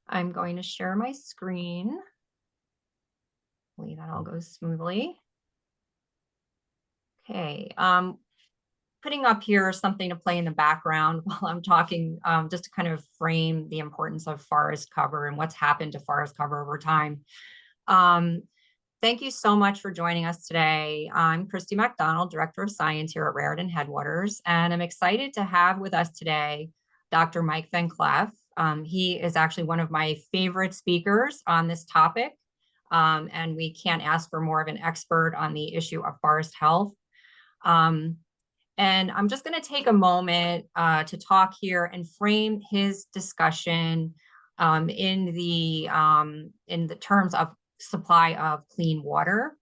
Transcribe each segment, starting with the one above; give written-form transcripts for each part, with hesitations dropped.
I'm going to share my screen. Hopefully that all goes smoothly. Okay, putting up here something to play in the background while I'm talking, just to kind of frame the importance of forest cover and what's happened to forest cover over time. Thank you so much for joining us today. I'm Kristi MacDonald, Director of Science here at Raritan Headwaters, and I'm excited to have with us today Dr. Mike Van Clef. He is actually one of my favorite speakers on this topic, and we can't ask for more of an expert on the issue of forest health. And I'm just going to take a moment to talk here and frame his discussion in the terms of supply of clean water,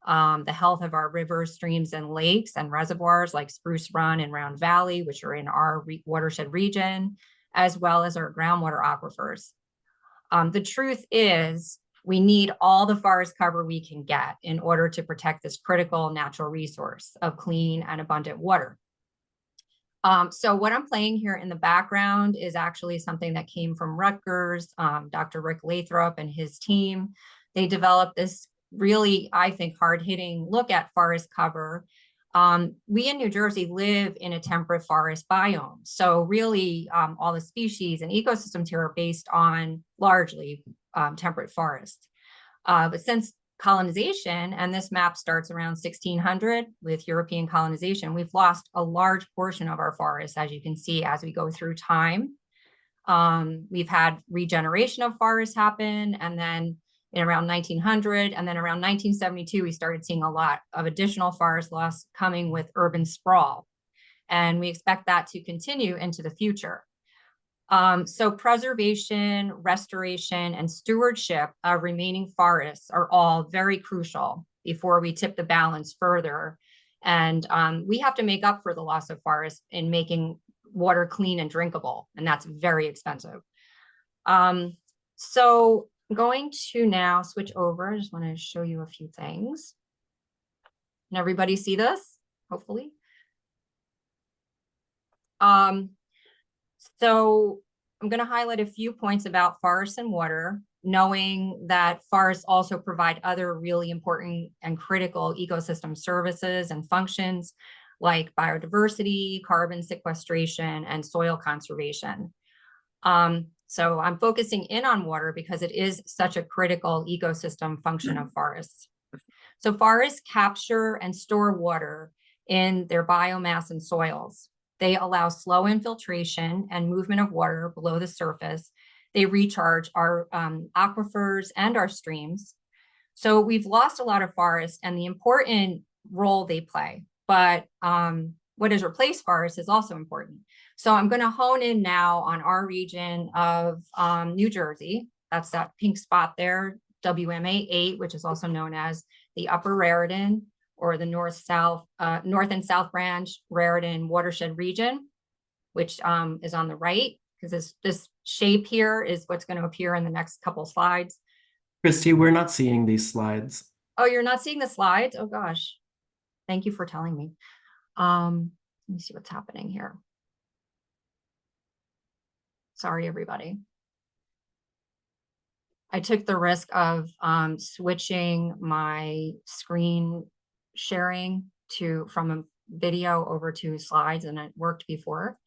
the health of our rivers, streams, and lakes and reservoirs like Spruce Run and Round Valley, which are in our watershed region, as well as our groundwater aquifers. The truth is, we need all the forest cover we can get in order to protect this critical natural resource of clean and abundant water. So what I'm playing here in the background is actually something that came from Rutgers, Dr. Rick Lathrop and his team. They developed this really, I think, hard-hitting look at forest cover. We in New Jersey live in a temperate forest biome. So really, all the species and ecosystems here are based on largely temperate forests. But since colonization, and this map starts around 1600 with European colonization, we've lost a large portion of our forests, as you can see, as we go through time. We've had regeneration of forests happen, and then in around 1900, and then around 1972, we started seeing a lot of additional forest loss coming with urban sprawl. And we expect that to continue into the future. So preservation, restoration, and stewardship of remaining forests are all very crucial before we tip the balance further. And we have to make up for the loss of forests in making water clean and drinkable, and that's very expensive. So I'm going to now switch over. I just want to show you a few things. Can everybody see this? Hopefully. So I'm going to highlight a few points about forests and water, knowing that forests also provide other really important and critical ecosystem services and functions like biodiversity, carbon sequestration, and soil conservation. So I'm focusing in on water because it is such a critical ecosystem function of forests. So forests capture and store water in their biomass and soils. They allow slow infiltration and movement of water below the surface. They recharge our aquifers and our streams. So we've lost a lot of forests and the important role they play, but what has replaced forests is also important. So I'm going to hone in now on our region of New Jersey. That's that pink spot there, WMA 8, which is also known as the Upper Raritan, or the north and south branch Raritan watershed region, which is on the right, because this shape here is what's going to appear in the next couple slides. Kristi, we're not seeing these slides. Oh, you're not seeing the slides? Oh gosh, thank you for telling me. Let me see what's happening here. Sorry, everybody. I took the risk of switching my screen sharing from a video over to slides, and it worked before.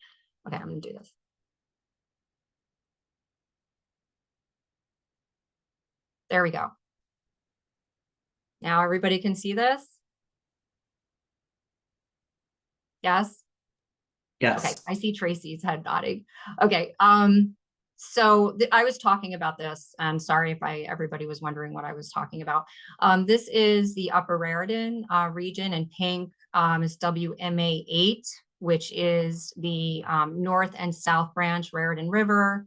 Okay, I'm gonna do this. There we go. Now everybody can see this? Yes? Yes. Okay, I see Tracy's head nodding. Okay, so I was talking about this, and sorry if everybody was wondering what I was talking about. This is the Upper Raritan region, and pink is WMA 8, which is the north and south branch Raritan River.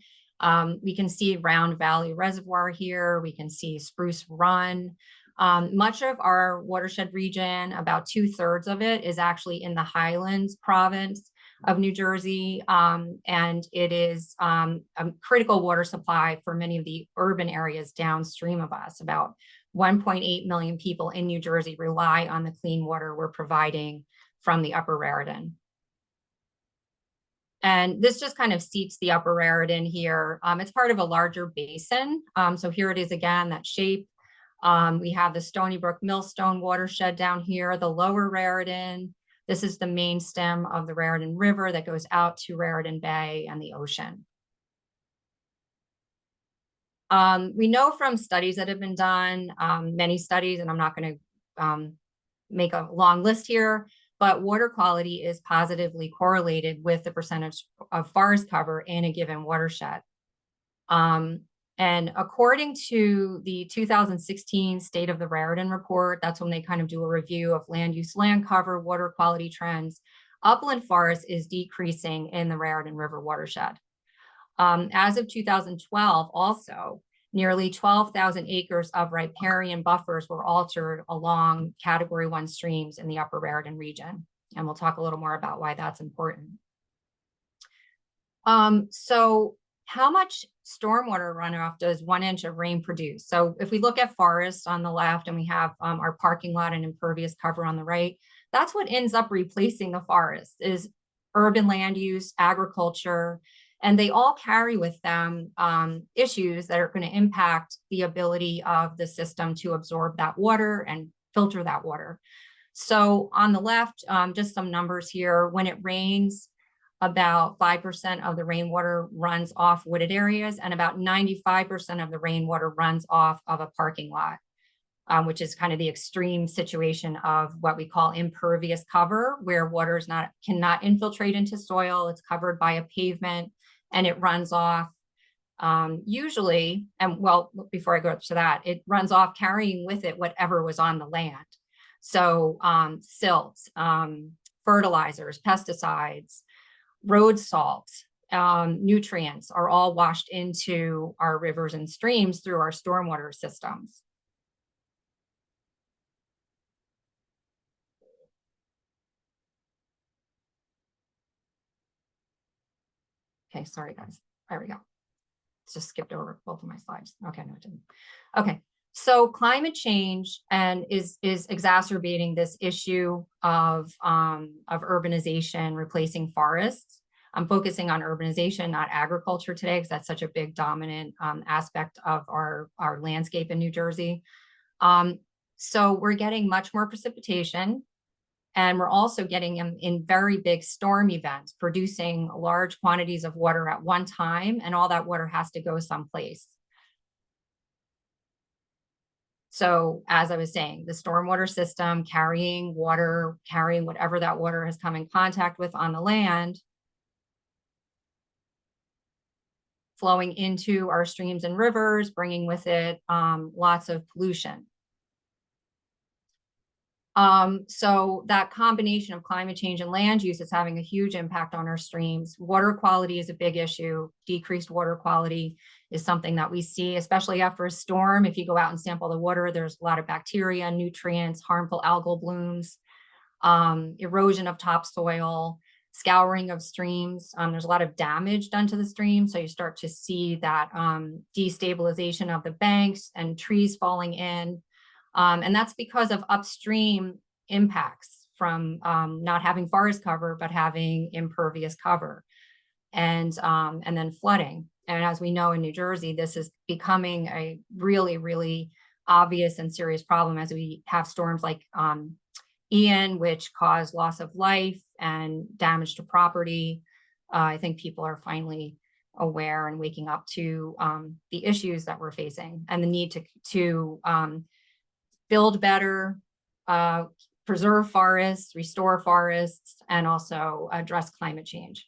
We can see Round Valley Reservoir here. We can see Spruce Run. Much of our watershed region, about 2/3 of it, is actually in the Highlands province of New Jersey, and it is a critical water supply for many of the urban areas downstream of us. About 1.8 million people in New Jersey rely on the clean water we're providing from the Upper Raritan. And this just kind of seats the upper Raritan here. It's part of a larger basin. So here it is again, that shape. We have the Stony Brook Millstone watershed down here, the lower Raritan. This is the main stem of the Raritan River that goes out to Raritan Bay and the ocean. We know from studies that have been done, many studies, and I'm not going to make a long list here, but water quality is positively correlated with the percentage of forest cover in a given watershed. And according to the 2016 State of the Raritan report, that's when they kind of do a review of land use, land cover, water quality trends. Upland forest is decreasing in the Raritan River watershed. As of 2012, also, nearly 12,000 acres of riparian buffers were altered along Category 1 streams in the upper Raritan region. And we'll talk a little more about why that's important. So how much stormwater runoff does 1 inch of rain produce? So if we look at forests on the left and we have our parking lot and impervious cover on the right, that's what ends up replacing the forest is urban land use, agriculture, and they all carry with them issues that are going to impact the ability of the system to absorb that water and filter that water. So on the left, just some numbers here. When it rains, about 5% of the rainwater runs off wooded areas, and about 95% of the rainwater runs off of a parking lot, which is kind of the extreme situation of what we call impervious cover, where water cannot infiltrate into soil. It's covered by a pavement, and it runs off usually, and well, before I go to that, it runs off carrying with it whatever was on the land. So silts, fertilizers, pesticides, road salt, nutrients are all washed into our rivers and streams through our stormwater systems. Okay, sorry guys, there we go. Just skipped over both of my slides. Okay, no, it didn't. Okay, so climate change is exacerbating this issue of urbanization replacing forests. I'm focusing on urbanization, not agriculture today, because that's such a big dominant aspect of our landscape in New Jersey. So we're getting much more precipitation, and we're also getting them in very big storm events, producing large quantities of water at one time, and all that water has to go someplace. So as I was saying, the stormwater system carrying water, carrying whatever that water has come in contact with on the land, flowing into our streams and rivers, bringing with it lots of pollution. So that combination of climate change and land use is having a huge impact on our streams. Water quality is a big issue. Decreased water quality is something that we see, especially after a storm. If you go out and sample the water, there's a lot of bacteria, nutrients, harmful algal blooms, erosion of topsoil, scouring of streams. There's a lot of damage done to the stream. So you start to see that destabilization of the banks and trees falling in. And that's because of upstream impacts from not having forest cover, but having impervious cover, and then flooding. And as we know in New Jersey, this is becoming a really, really obvious and serious problem as we have storms like Ian, which caused loss of life and damage to property. I think people are finally aware and waking up to the issues that we're facing and the need to build better, preserve forests, restore forests, and also address climate change.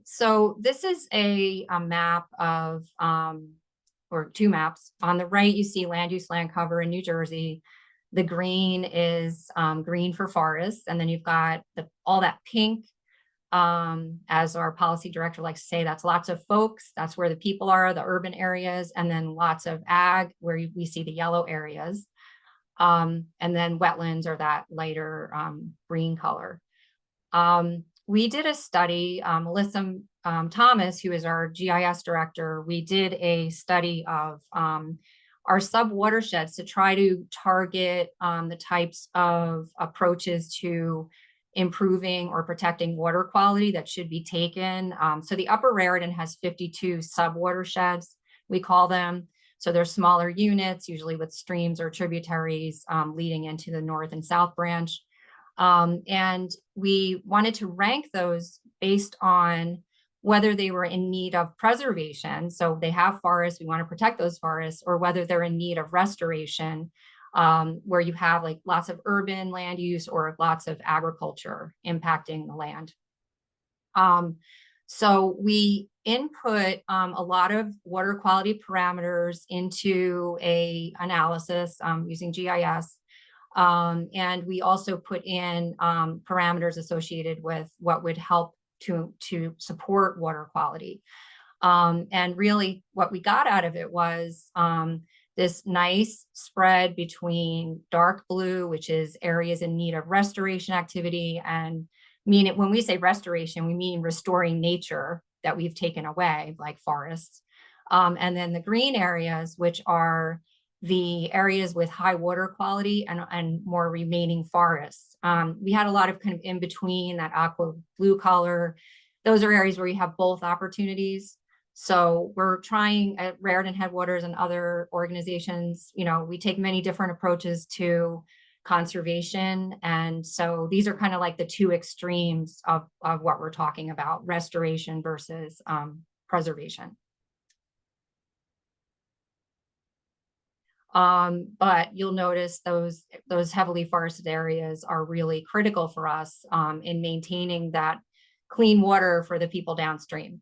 So this is a map of, or two maps. On the right, you see land use, land cover in New Jersey. The green is green for forests, and then you've got all that pink. As our policy director likes to say, that's lots of folks. That's where the people are, the urban areas, and then lots of ag, where we see the yellow areas. And then wetlands are that lighter green color. We did a study, Melissa Thomas, who is our GIS director, we did a study of our sub-watersheds to try to target the types of approaches to improving or protecting water quality that should be taken. So the upper Raritan has 52 sub-watersheds, we call them. So they're smaller units, usually with streams or tributaries leading into the north and south branch. And we wanted to rank those based on whether they were in need of preservation. So they have forests, we want to protect those forests, or whether they're in need of restoration, where you have like lots of urban land use or lots of agriculture impacting the land. So we input a lot of water quality parameters into a analysis using GIS. And we also put in parameters associated with what would help to support water quality. And really what we got out of it was this nice spread between dark blue, which is areas in need of restoration activity, and when we say restoration, we mean restoring nature that we've taken away, like forests. And then the green areas, which are the areas with high water quality and more remaining forests. We had a lot of kind of in between, that aqua blue color. Those are areas where you have both opportunities. So we're trying at Raritan Headwaters and other organizations, we take many different approaches to conservation. And so these are kind of like the two extremes of what we're talking about, restoration versus preservation. But you'll notice those heavily forested areas are really critical for us in maintaining that clean water for the people downstream.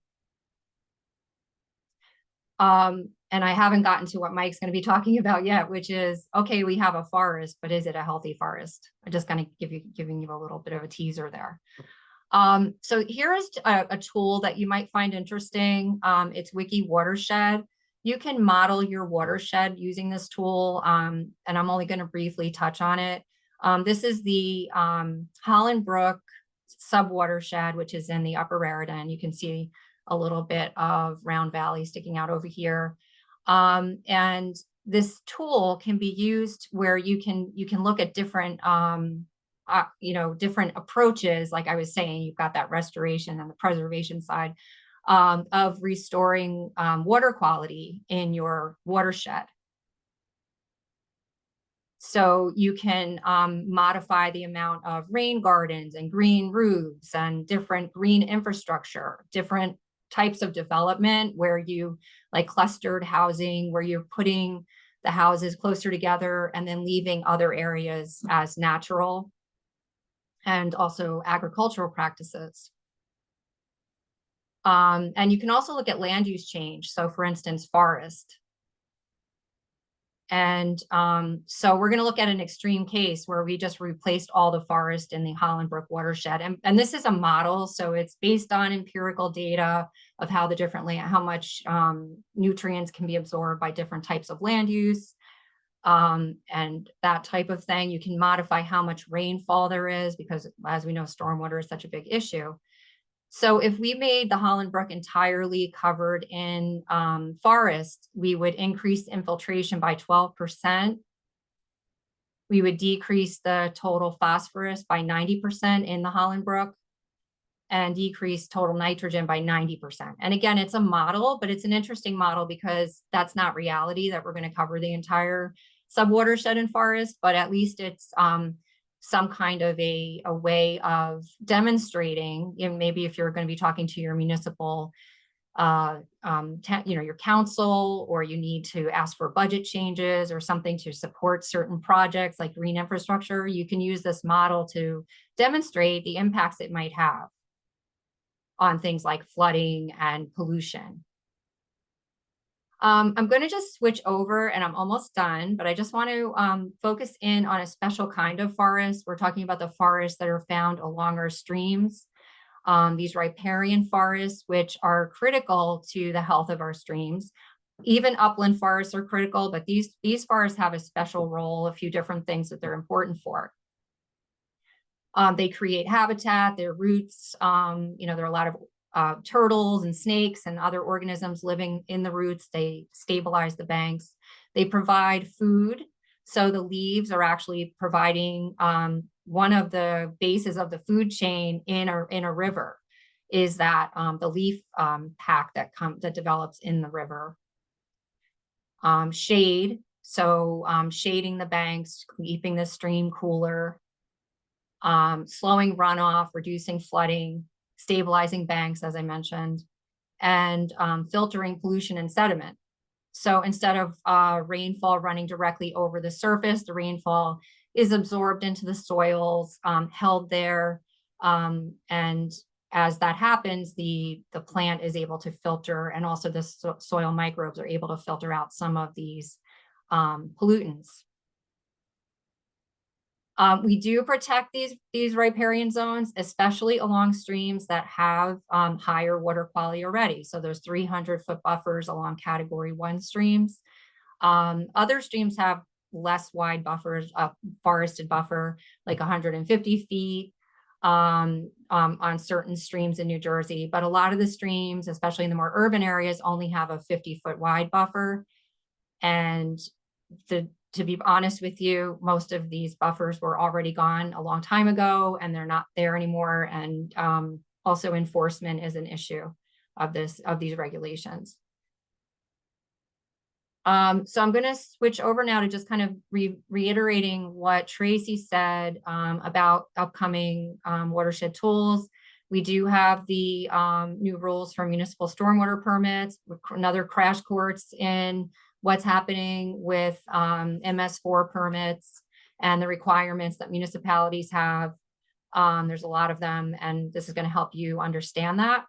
And I haven't gotten to what Mike's going to be talking about yet, which is, okay, we have a forest, but is it a healthy forest? I'm just going to giving you a little bit of a teaser there. So here is a tool that you might find interesting. It's Watershed. You can model your watershed using this tool, and I'm only going to briefly touch on it. This is the Holland Brook sub-watershed, which is in the upper Raritan. You can see a little bit of Round Valley sticking out over here. And this tool can be used where you can look at different different approaches. Like I was saying, you've got that restoration and the preservation side of restoring water quality in your watershed. So you can modify the amount of rain gardens and green roofs and different green infrastructure, different types of development where you like clustered housing, where you're putting the houses closer together and then leaving other areas as natural, and also agricultural practices. And you can also look at land use change. So for instance, forest. And so we're going to look at an extreme case where we just replaced all the forest in the Holland Brook watershed. And this is a model, so it's based on empirical data of how the different land, how much nutrients can be absorbed by different types of land use, and that type of thing. You can modify how much rainfall there is, because as we know, stormwater is such a big issue. So if we made the Holland Brook entirely covered in forest, we would increase infiltration by 12%. We would decrease the total phosphorus by 90% in the Holland Brook, and decrease total nitrogen by 90%. And again, it's a model, but it's an interesting model because that's not reality that we're going to cover the entire subwatershed and forest, but at least it's some kind of a way of demonstrating, maybe if you're going to be talking to your municipal, your council, or you need to ask for budget changes or something to support certain projects like green infrastructure, you can use this model to demonstrate the impacts it might have on things like flooding and pollution. I'm going to just switch over and I'm almost done, but I just want to focus in on a special kind of forest. We're talking about the forests that are found along our streams, these riparian forests, which are critical to the health of our streams. Even upland forests are critical, but these forests have a special role, a few different things that they're important for. They create habitat, their roots, there are a lot of turtles and snakes and other organisms living in the roots. They stabilize the banks. They provide food. So the leaves are actually providing one of the bases of the food chain in a river is that the leaf pack that develops in the river. Shade, so shading the banks, keeping the stream cooler, slowing runoff, reducing flooding, stabilizing banks, as I mentioned, and filtering pollution and sediment. So instead of rainfall running directly over the surface, the rainfall is absorbed into the soils, held there, and as that happens, the plant is able to filter, and also the soil microbes are able to filter out some of these pollutants. We do protect these riparian zones, especially along streams that have higher water quality already. So there's 300-foot buffers along Category 1 streams. Other streams have less wide buffers, forested buffer, like 150 feet on certain streams in New Jersey. But a lot of the streams, especially in the more urban areas, only have a 50-foot wide buffer. And to be honest with you, most of these buffers were already gone a long time ago, and they're not there anymore. And also enforcement is an issue of these regulations. So I'm going to switch over now to just kind of reiterating what Tracy said about upcoming watershed tools. We do have the new rules for municipal stormwater permits, another crash course in what's happening with MS4 permits and the requirements that municipalities have. There's a lot of them, and this is going to help you understand that.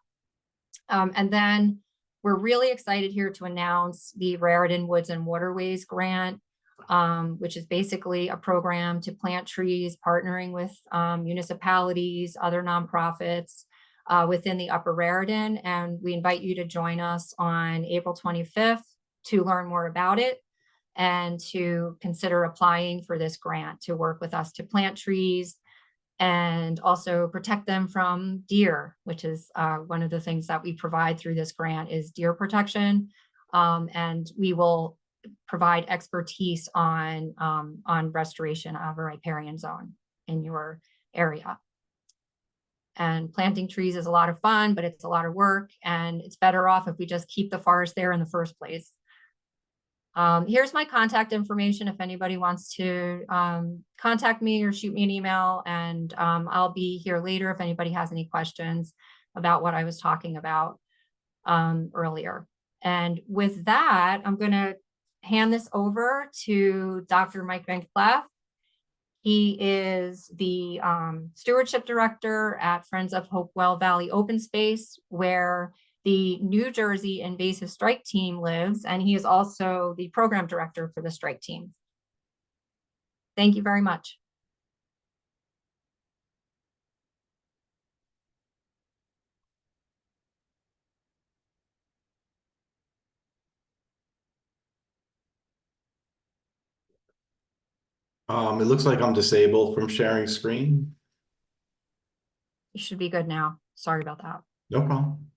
And then we're really excited here to announce the Raritan Woods and Waterways Grant, which is basically a program to plant trees, partnering with municipalities, other nonprofits within the Upper Raritan. And we invite you to join us on April 25th to learn more about it and to consider applying for this grant to work with us to plant trees and also protect them from deer, which is one of the things that we provide through this grant is deer protection. And we will provide expertise on restoration of a riparian zone in your area. And planting trees is a lot of fun, but it's a lot of work, and it's better off if we just keep the forest there in the first place. Here's my contact information if anybody wants to contact me or shoot me an email, and I'll be here later if anybody has any questions about what I was talking about earlier. And with that, I'm going to hand this over to Dr. Mike Van Clef. He is the Stewardship Director at Friends of Hopewell Valley Open Space, where the New Jersey Invasive Strike Team lives, and he is also the Program Director for the Strike Team. Thank you very much. It looks like I'm disabled from sharing screen. You should be good now. Sorry about that. No problem.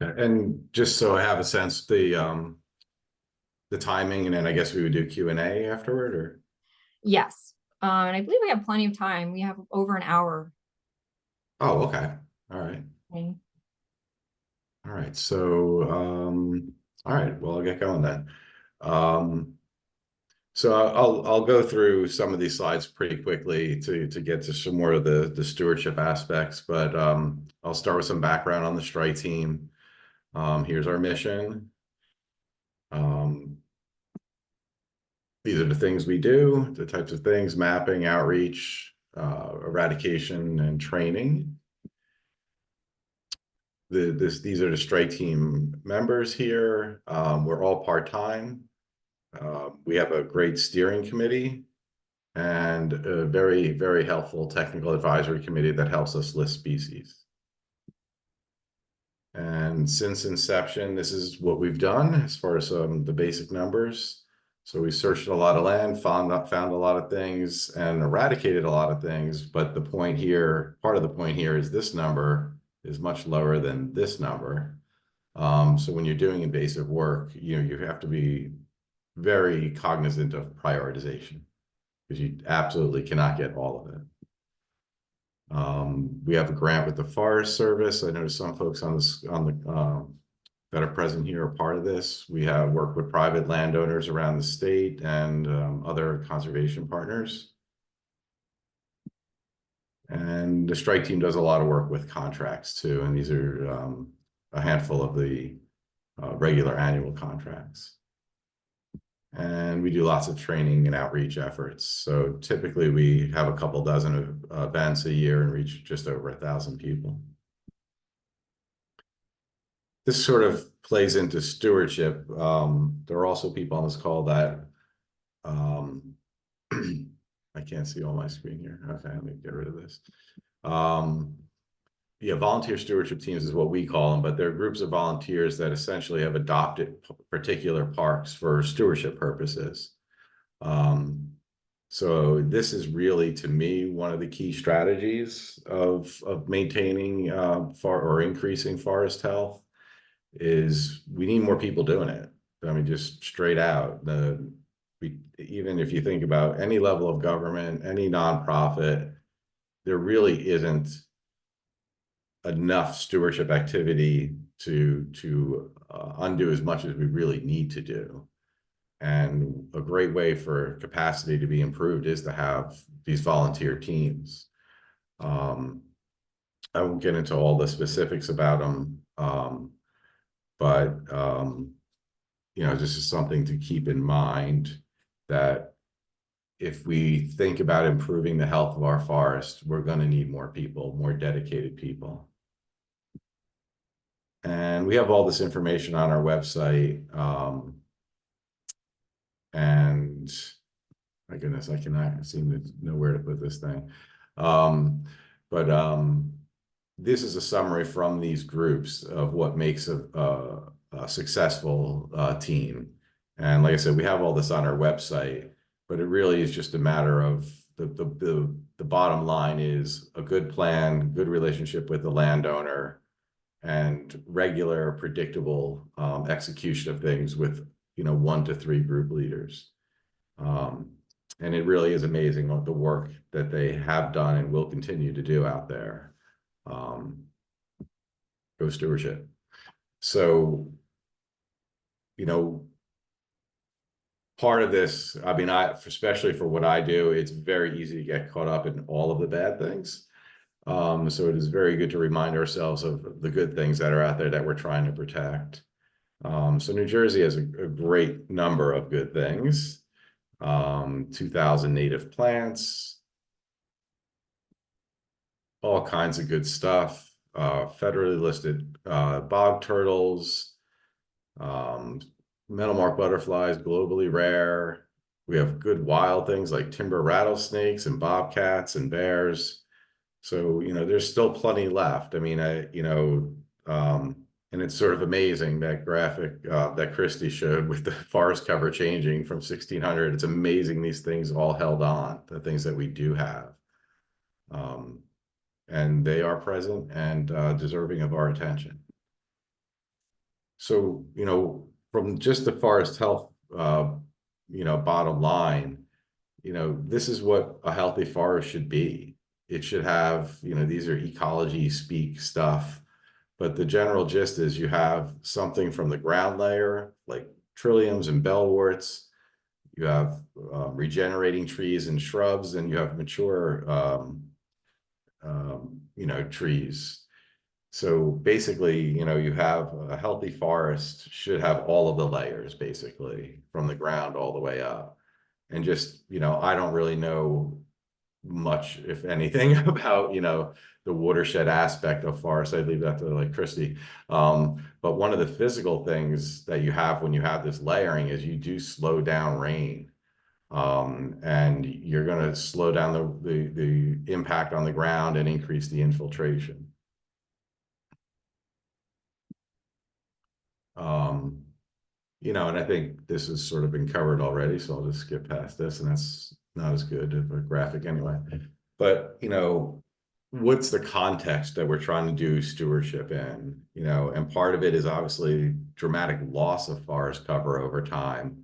Okay, and just so I have a sense, the timing, and then I guess we would do Q&A afterward, or? Yes, and I believe we have plenty of time. We have over an hour. Oh, okay. All right. Okay. All right. So, all right. Well, I'll get going then. So I'll go through some of these slides pretty quickly to get to some more of the stewardship aspects, but I'll start with some background on the strike team. Here's our mission. These are the things we do, the types of things: mapping, outreach, eradication, and training. These are the strike team members here. We're all part-time. We have a great steering committee and a very, very helpful technical advisory committee that helps us list species. And since inception, this is what we've done as far as the basic numbers. So we searched a lot of land, found a lot of things, and eradicated a lot of things. But the point here, part of the point here, is this number is much lower than this number. So when you're doing invasive work, you have to be very cognizant of prioritization because you absolutely cannot get all of it. We have a grant with the Forest Service. I noticed some folks on this that are present here are part of this. We have worked with private landowners around the state and other conservation partners. And the strike team does a lot of work with contracts too, and these are a handful of the regular annual contracts. And we do lots of training and outreach efforts. So typically we have a couple dozen events a year and reach just over 1,000 people. This sort of plays into stewardship. There are also people on this call that I can't see all my screen here. Okay, let me get rid of this. Yeah, volunteer stewardship teams is what we call them, but they're groups of volunteers that essentially have adopted particular parks for stewardship purposes. So this is really, to me, one of the key strategies of maintaining or increasing forest health is we need more people doing it. I mean, just straight out. Even if you think about any level of government, any nonprofit, there really isn't enough stewardship activity to undo as much as we really need to do. And a great way for capacity to be improved is to have these volunteer teams. I won't get into all the specifics about them, but this is something to keep in mind, that if we think about improving the health of our forest, we're going to need more people, more dedicated people. And we have all this information on our website. And my goodness, I cannot seem to know where to put this thing. This is a summary from these groups of what makes a successful team. And like I said, we have all this on our website, but it really is just a matter of the bottom line is a good plan, good relationship with the landowner, and regular, predictable execution of things with 1 to 3 group leaders. And it really is amazing what the work that they have done and will continue to do out there. Go stewardship. So, part of this, I mean, especially for what I do, it's very easy to get caught up in all of the bad things. So it is very good to remind ourselves of the good things that are out there that we're trying to protect. So New Jersey has a great number of good things. 2,000 native plants, all kinds of good stuff. Federally listed bog turtles, metalmark butterflies, globally rare. We have good wild things like timber rattlesnakes and bobcats and bears. So, there's still plenty left. I mean, and it's sort of amazing, that graphic that Kristi showed with the forest cover changing from 1600. It's amazing these things all held on, the things that we do have. And they are present and deserving of our attention. So, from just the forest health, bottom line, this is what a healthy forest should be. It should have, these are ecology speak stuff, but the general gist is you have something from the ground layer, like trilliums and bellworts. You have regenerating trees and shrubs, and you have mature, trees. So basically, you have a healthy forest should have all of the layers, basically, from the ground all the way up. And just, I don't really know much, if anything, about, the watershed aspect of forest. I leave that to like Kristi. But one of the physical things that you have when you have this layering is you do slow down rain. And you're going to slow down the impact on the ground and increase the infiltration. And I think this has sort of been covered already, so I'll just skip past this, and that's not as good of a graphic anyway. But, what's the context that we're trying to do stewardship in, you know, and part of it is obviously dramatic loss of forest cover over time,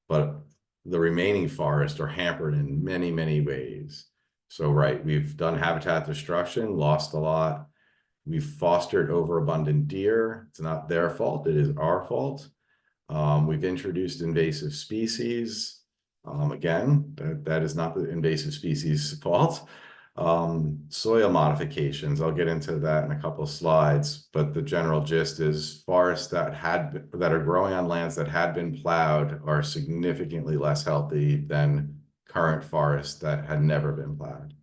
but the remaining forests are hampered in many, many ways. So, right, we've done habitat destruction, lost a lot. We've fostered overabundant deer. It's not their fault, it is our fault. We've introduced invasive species. Again, that is not the invasive species' fault. Soil modifications, I'll get into that in a couple of slides, but the general gist is forests that are growing on lands that had been plowed are significantly less healthy than current forests that had never been plowed.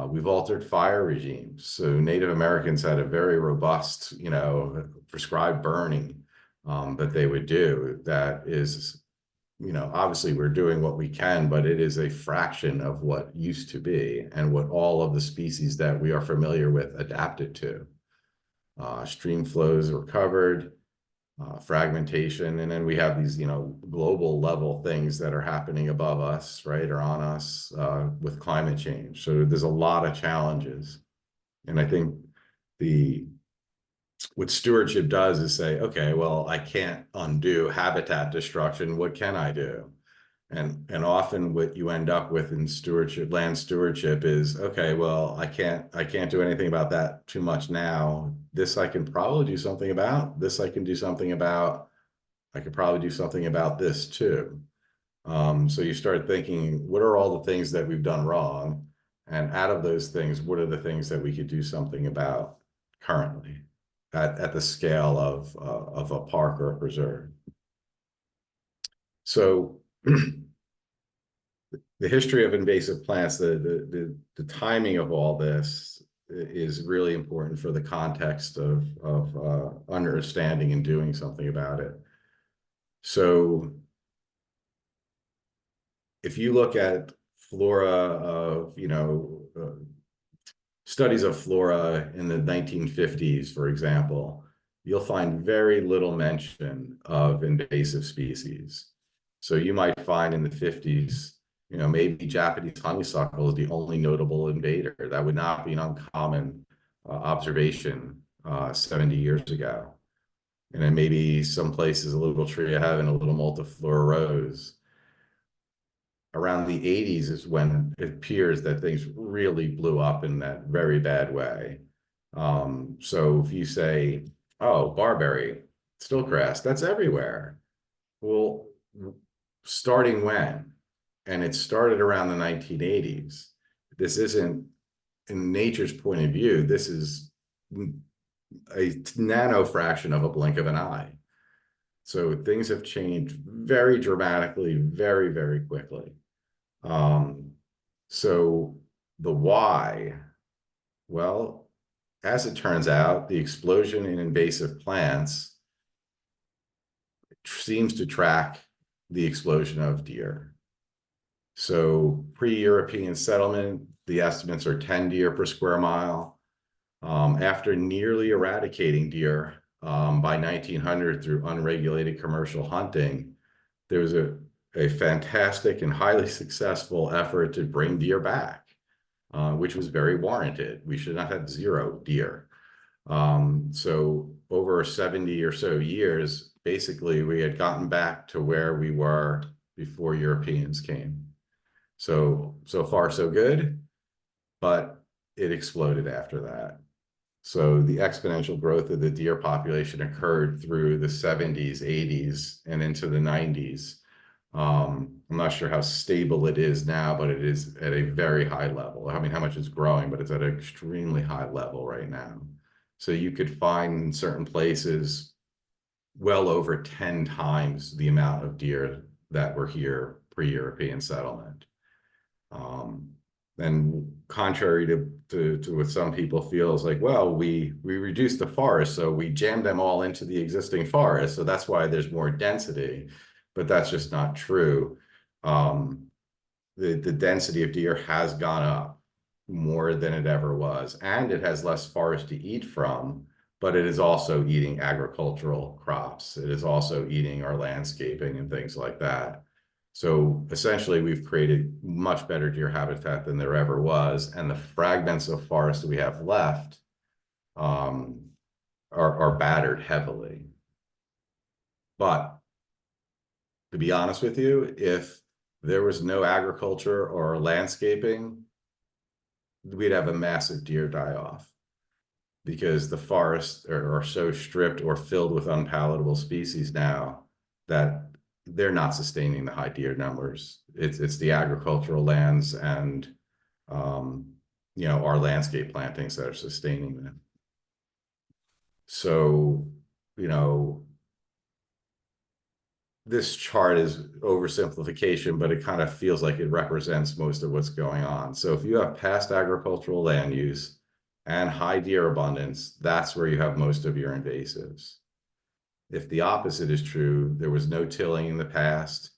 We've altered fire regimes. So Native Americans had a very robust, you know, prescribed burning that they would do. That is, you know, obviously we're doing what we can, but it is a fraction of what used to be and what all of the species that we are familiar with adapted to. Stream flows are covered, fragmentation, and then we have these, you know, global level things that are happening above us, right, or on us with climate change. So there's a lot of challenges. And I think what stewardship does is say, okay, well, I can't undo habitat destruction. What can I do? And often what you end up with in stewardship, land stewardship, is, okay, well, I can't do anything about that too much now. This I can probably do something about. This I can do something about. I could probably do something about this too. So you start thinking, what are all the things that we've done wrong? And out of those things, what are the things that we could do something about currently at the scale of a park or a preserve? So the history of invasive plants, the timing of all this is really important for the context of understanding and doing something about it. So if you look at flora of, you know, studies of flora in the 1950s, for example, you'll find very little mention of invasive species. So you might find in the 50s, you know, maybe Japanese honeysuckle is the only notable invader. That would not be an uncommon observation 70 years ago. And then maybe some places a little tree of heaven, a little multiflora rose. Around the 80s is when it appears that things really blew up in that very bad way. So if you say, oh, barberry, stiltgrass, that's everywhere. Well, starting when? And it started around the 1980s. This isn't, in nature's point of view, this is a nano fraction of a blink of an eye. So things have changed very dramatically, very, very quickly. So the why, well, as it turns out, the explosion in invasive plants seems to track the explosion of deer. So pre-European settlement, the estimates are 10 deer per square mile. After nearly eradicating deer by 1900 through unregulated commercial hunting, there was a fantastic and highly successful effort to bring deer back, which was very warranted. We should not have zero deer. So over 70 or so years, basically, we had gotten back to where we were before Europeans came. So far, so good, but it exploded after that. So the exponential growth of the deer population occurred through the 70s, 80s, and into the 90s. I'm not sure how stable it is now, but it is at a very high level. I mean, how much it's growing, but it's at an extremely high level right now. So you could find in certain places well over 10 times the amount of deer that were here pre-European settlement. And contrary to what some people feel is like, well, we reduced the forest, so we jammed them all into the existing forest, so that's why there's more density. But that's just not true. The density of deer has gone up more than it ever was, and it has less forest to eat from, but it is also eating agricultural crops. It is also eating our landscaping and things like that. So essentially, we've created much better deer habitat than there ever was, and the fragments of forest that we have left are battered heavily. But to be honest with you, if there was no agriculture or landscaping, we'd have a massive deer die-off, because the forests are so stripped or filled with unpalatable species now that they're not sustaining the high deer numbers. It's the agricultural lands and our landscape plantings that are sustaining them. So, this chart is oversimplification, but it kind of feels like it represents most of what's going on. So if you have past agricultural land use and high deer abundance, that's where you have most of your invasives. If the opposite is true, there was no tilling in the past,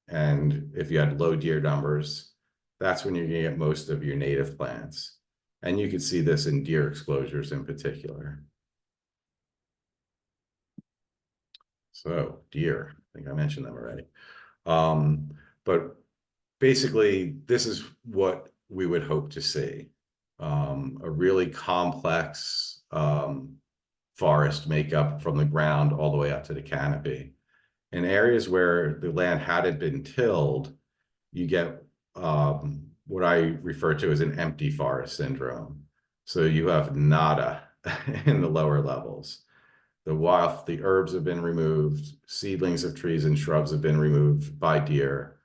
and if you had low deer numbers, that's when you're going to get most of your native plants. And you can see this in deer exclosures in particular. So deer, I think I mentioned them already. But basically, this is what we would hope to see. A really complex forest makeup from the ground all the way up to the canopy. In areas where the land hadn't been tilled, you get what I refer to as an empty forest syndrome. So you have nada in the lower levels. The herbs have been removed, seedlings of trees and shrubs have been removed by deer,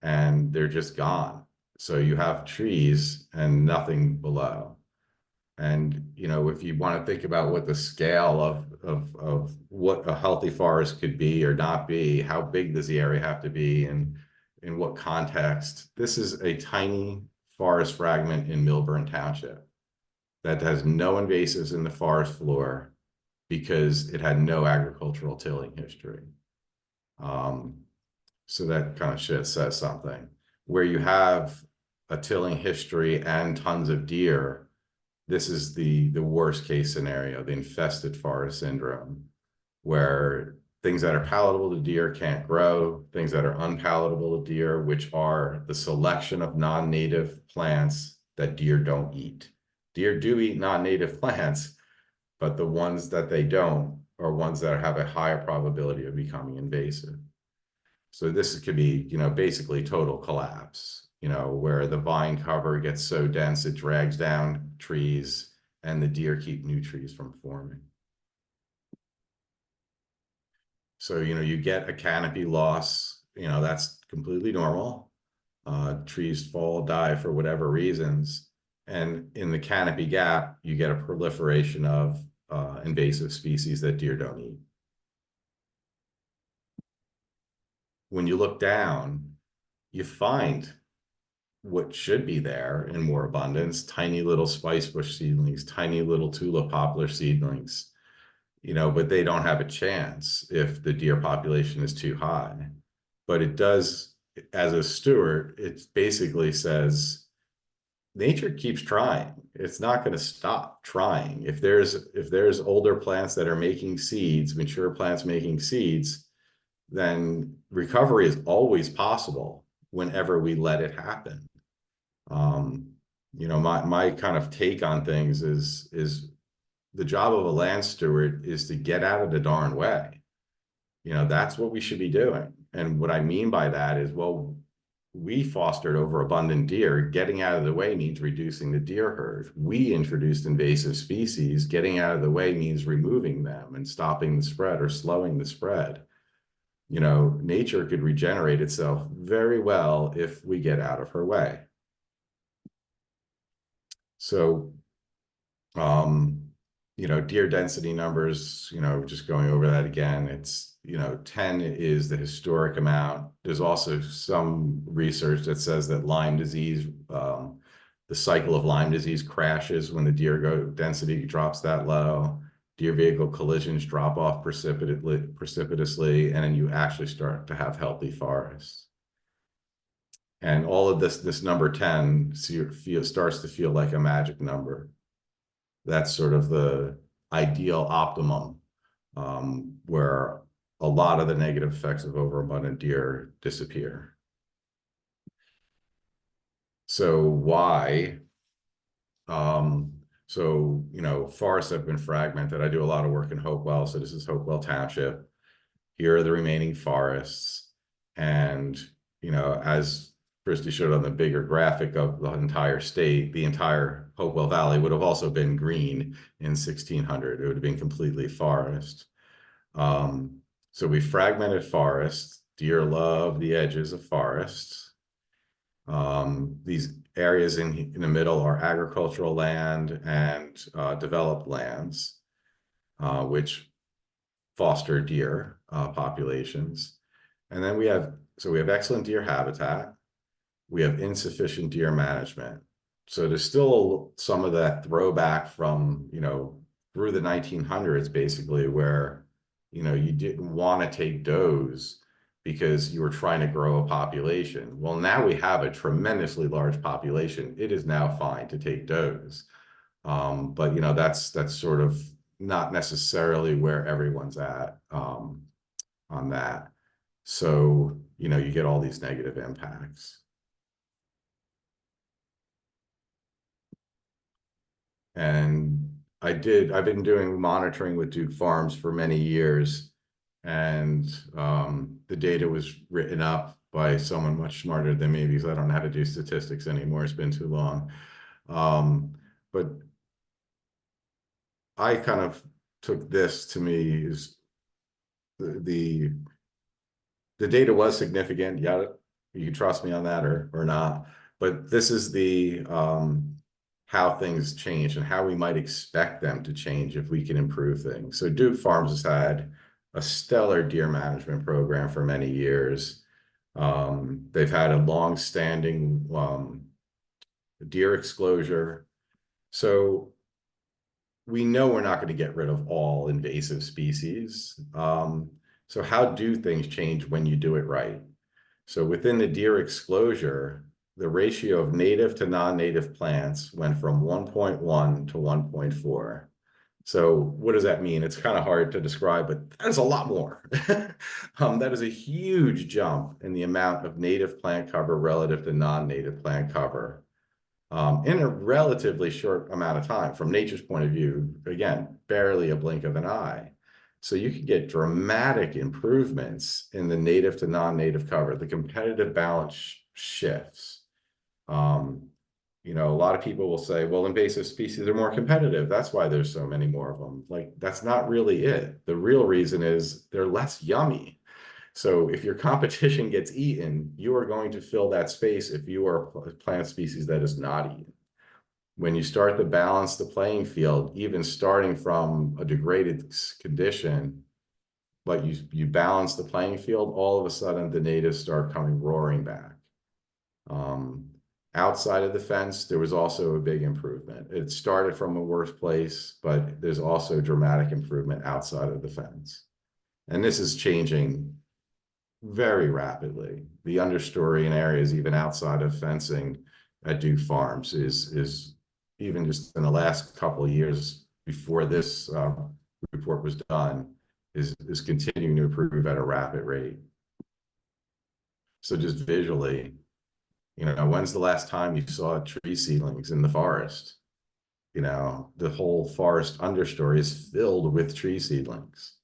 and they're just gone. So you have trees and nothing below. And, if you want to think about what the scale of what a healthy forest could be or not be, how big does the area have to be, and in what context? This is a tiny forest fragment in Milburn Township that has no invasives in the forest floor because it had no agricultural tilling history. So that kind of says something. Where you have a tilling history and tons of deer, this is the worst case scenario, the infested forest syndrome, where things that are palatable to deer can't grow, things that are unpalatable to deer, which are the selection of non-native plants that deer don't eat. Deer do eat non-native plants, but the ones that they don't are ones that have a higher probability of becoming invasive. So this could be, basically total collapse, where the vine cover gets so dense it drags down trees and the deer keep new trees from forming. So, you get a canopy loss, that's completely normal. Trees fall, die for whatever reasons. And in the canopy gap, you get a proliferation of invasive species that deer don't eat. When you look down, you find what should be there in more abundance: tiny little spice bush seedlings, tiny little tulip poplar seedlings, but they don't have a chance if the deer population is too high. But it does, as a steward, it basically says, nature keeps trying. It's not going to stop trying. If there's older plants that are making seeds, mature plants making seeds, then recovery is always possible whenever we let it happen. My kind of take on things is the job of a land steward is to get out of the darn way. That's what we should be doing. And what I mean by that is, well, we fostered overabundant deer. Getting out of the way means reducing the deer herd. We introduced invasive species. Getting out of the way means removing them and stopping the spread or slowing the spread. Nature could regenerate itself very well if we get out of her way. So, deer density numbers, just going over that again, it's, 10 is the historic amount. There's also some research that says that Lyme disease, the cycle of Lyme disease crashes when the deer density drops that low. Deer vehicle collisions drop off precipitously, and then you actually start to have healthy forests. And all of this number 10 starts to feel like a magic number. That's sort of the ideal optimum, where a lot of the negative effects of overabundant deer disappear. So why? So, you know, forests have been fragmented. I do a lot of work in Hopewell. So this is Hopewell Township. Here are the remaining forests. And, you know, as Kristi showed on the bigger graphic of the entire state, the entire Hopewell Valley would have also been green in 1600. It would have been completely forest. So we fragmented forests. Deer love the edges of forests. These areas in the middle are agricultural land and developed lands, which foster deer populations. And then we have excellent deer habitat. We have insufficient deer management. So there's still some of that throwback from, you know, through the 1900s, basically, where, you know, you didn't want to take does because you were trying to grow a population. Well, now we have a tremendously large population. It is now fine to take does. But, you know, that's sort of not necessarily where everyone's at on that. So, you know, you get all these negative impacts. And I've been doing monitoring with Duke Farms for many years. And the data was written up by someone much smarter than me because I don't know how to do statistics anymore. It's been too long. But I kind of took this to me is the data was significant. Yeah, you can trust me on that or not. But this is the how things change and how we might expect them to change if we can improve things. So Duke Farms has had a stellar deer management program for many years. They've had a long-standing deer exclosure. So we know we're not going to get rid of all invasive species. So how do things change when you do it right? So within the deer exclosure, the ratio of native to non-native plants went from 1.1 to 1.4. So what does that mean? It's kind of hard to describe, but that's a lot more. That is a huge jump in the amount of native plant cover relative to non-native plant cover in a relatively short amount of time. From nature's point of view, again, barely a blink of an eye. So you could get dramatic improvements in the native to non-native cover. The competitive balance shifts. You know, a lot of people will say, well, invasive species are more competitive. That's why there's so many more of them. Like, that's not really it. The real reason is they're less yummy. So if your competition gets eaten, you are going to fill that space if you are a plant species that is not eaten. When you start to balance the playing field, even starting from a degraded condition, but you balance the playing field, all of a sudden the natives start coming roaring back. Outside of the fence, there was also a big improvement. It started from a worse place, but there's also dramatic improvement outside of the fence. And this is changing very rapidly. The understory in areas even outside of fencing at Duke Farms is even just in the last couple of years before this report was done, is continuing to improve at a rapid rate. So just visually, you know, when's the last time you saw tree seedlings in the forest? You know, the whole forest understory is filled with tree seedlings.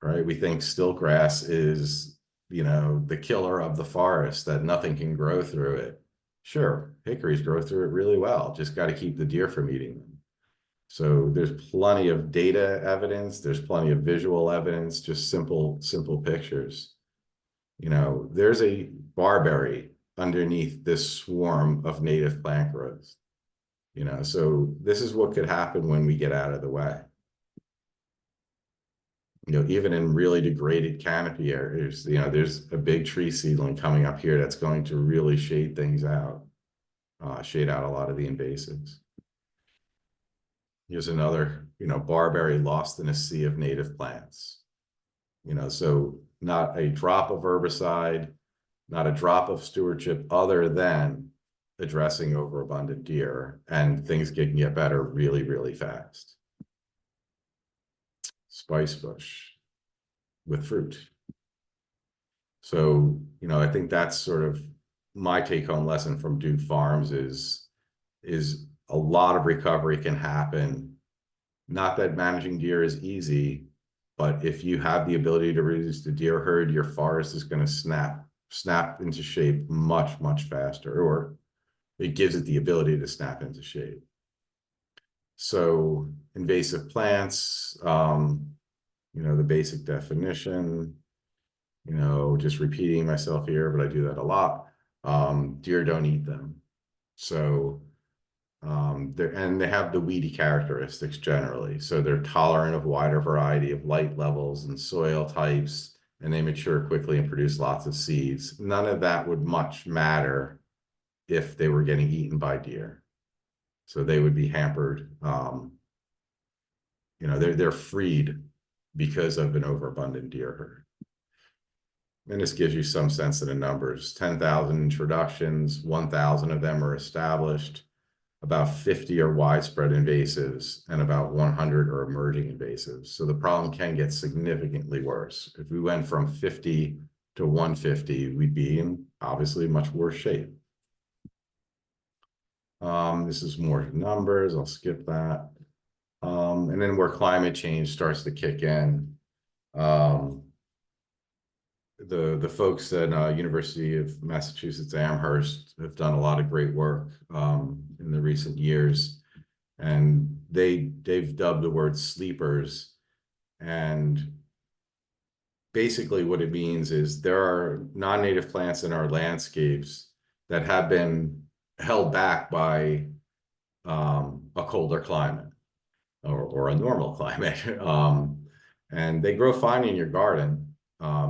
Right? We think stiltgrass is, you know, the killer of the forest, that nothing can grow through it. Sure, hickories grow through it really well. Just got to keep the deer from eating them. So there's plenty of data evidence. There's plenty of visual evidence, just simple pictures. You know, there's a barberry underneath this swarm of native plant growth. You know, so this is what could happen when we get out of the way. You know, even in really degraded canopy areas, you know, there's a big tree seedling coming up here that's going to really shade things out, shade out a lot of the invasives. Here's another, you know, barberry lost in a sea of native plants. You know, so not a drop of herbicide, not a drop of stewardship other than addressing overabundant deer, and things can get better really, really fast. Spice bush with fruit. So, I think that's sort of my take-home lesson from Duke Farms is a lot of recovery can happen. Not that managing deer is easy, but if you have the ability to reduce the deer herd, your forest is going to snap into shape much, much faster, or it gives it the ability to snap into shape. So invasive plants, the basic definition, just repeating myself here, but I do that a lot. Deer don't eat them. So they have the weedy characteristics generally. So they're tolerant of wider variety of light levels and soil types, and they mature quickly and produce lots of seeds. None of that would much matter if they were getting eaten by deer. So they would be hampered. They're freed because of an overabundant deer herd. And this gives you some sense of the numbers. 10,000 introductions, 1,000 of them are established. About 50 are widespread invasives, and about 100 are emerging invasives. So the problem can get significantly worse. If we went from 50 to 150, we'd be in obviously much worse shape. This is more numbers. I'll skip that. And then where climate change starts to kick in, the folks at University of Massachusetts Amherst have done a lot of great work in the recent years, and they've dubbed the word sleepers. And basically what it means is there are non-native plants in our landscapes that have been held back by a colder climate or a normal climate. And they grow fine in your garden.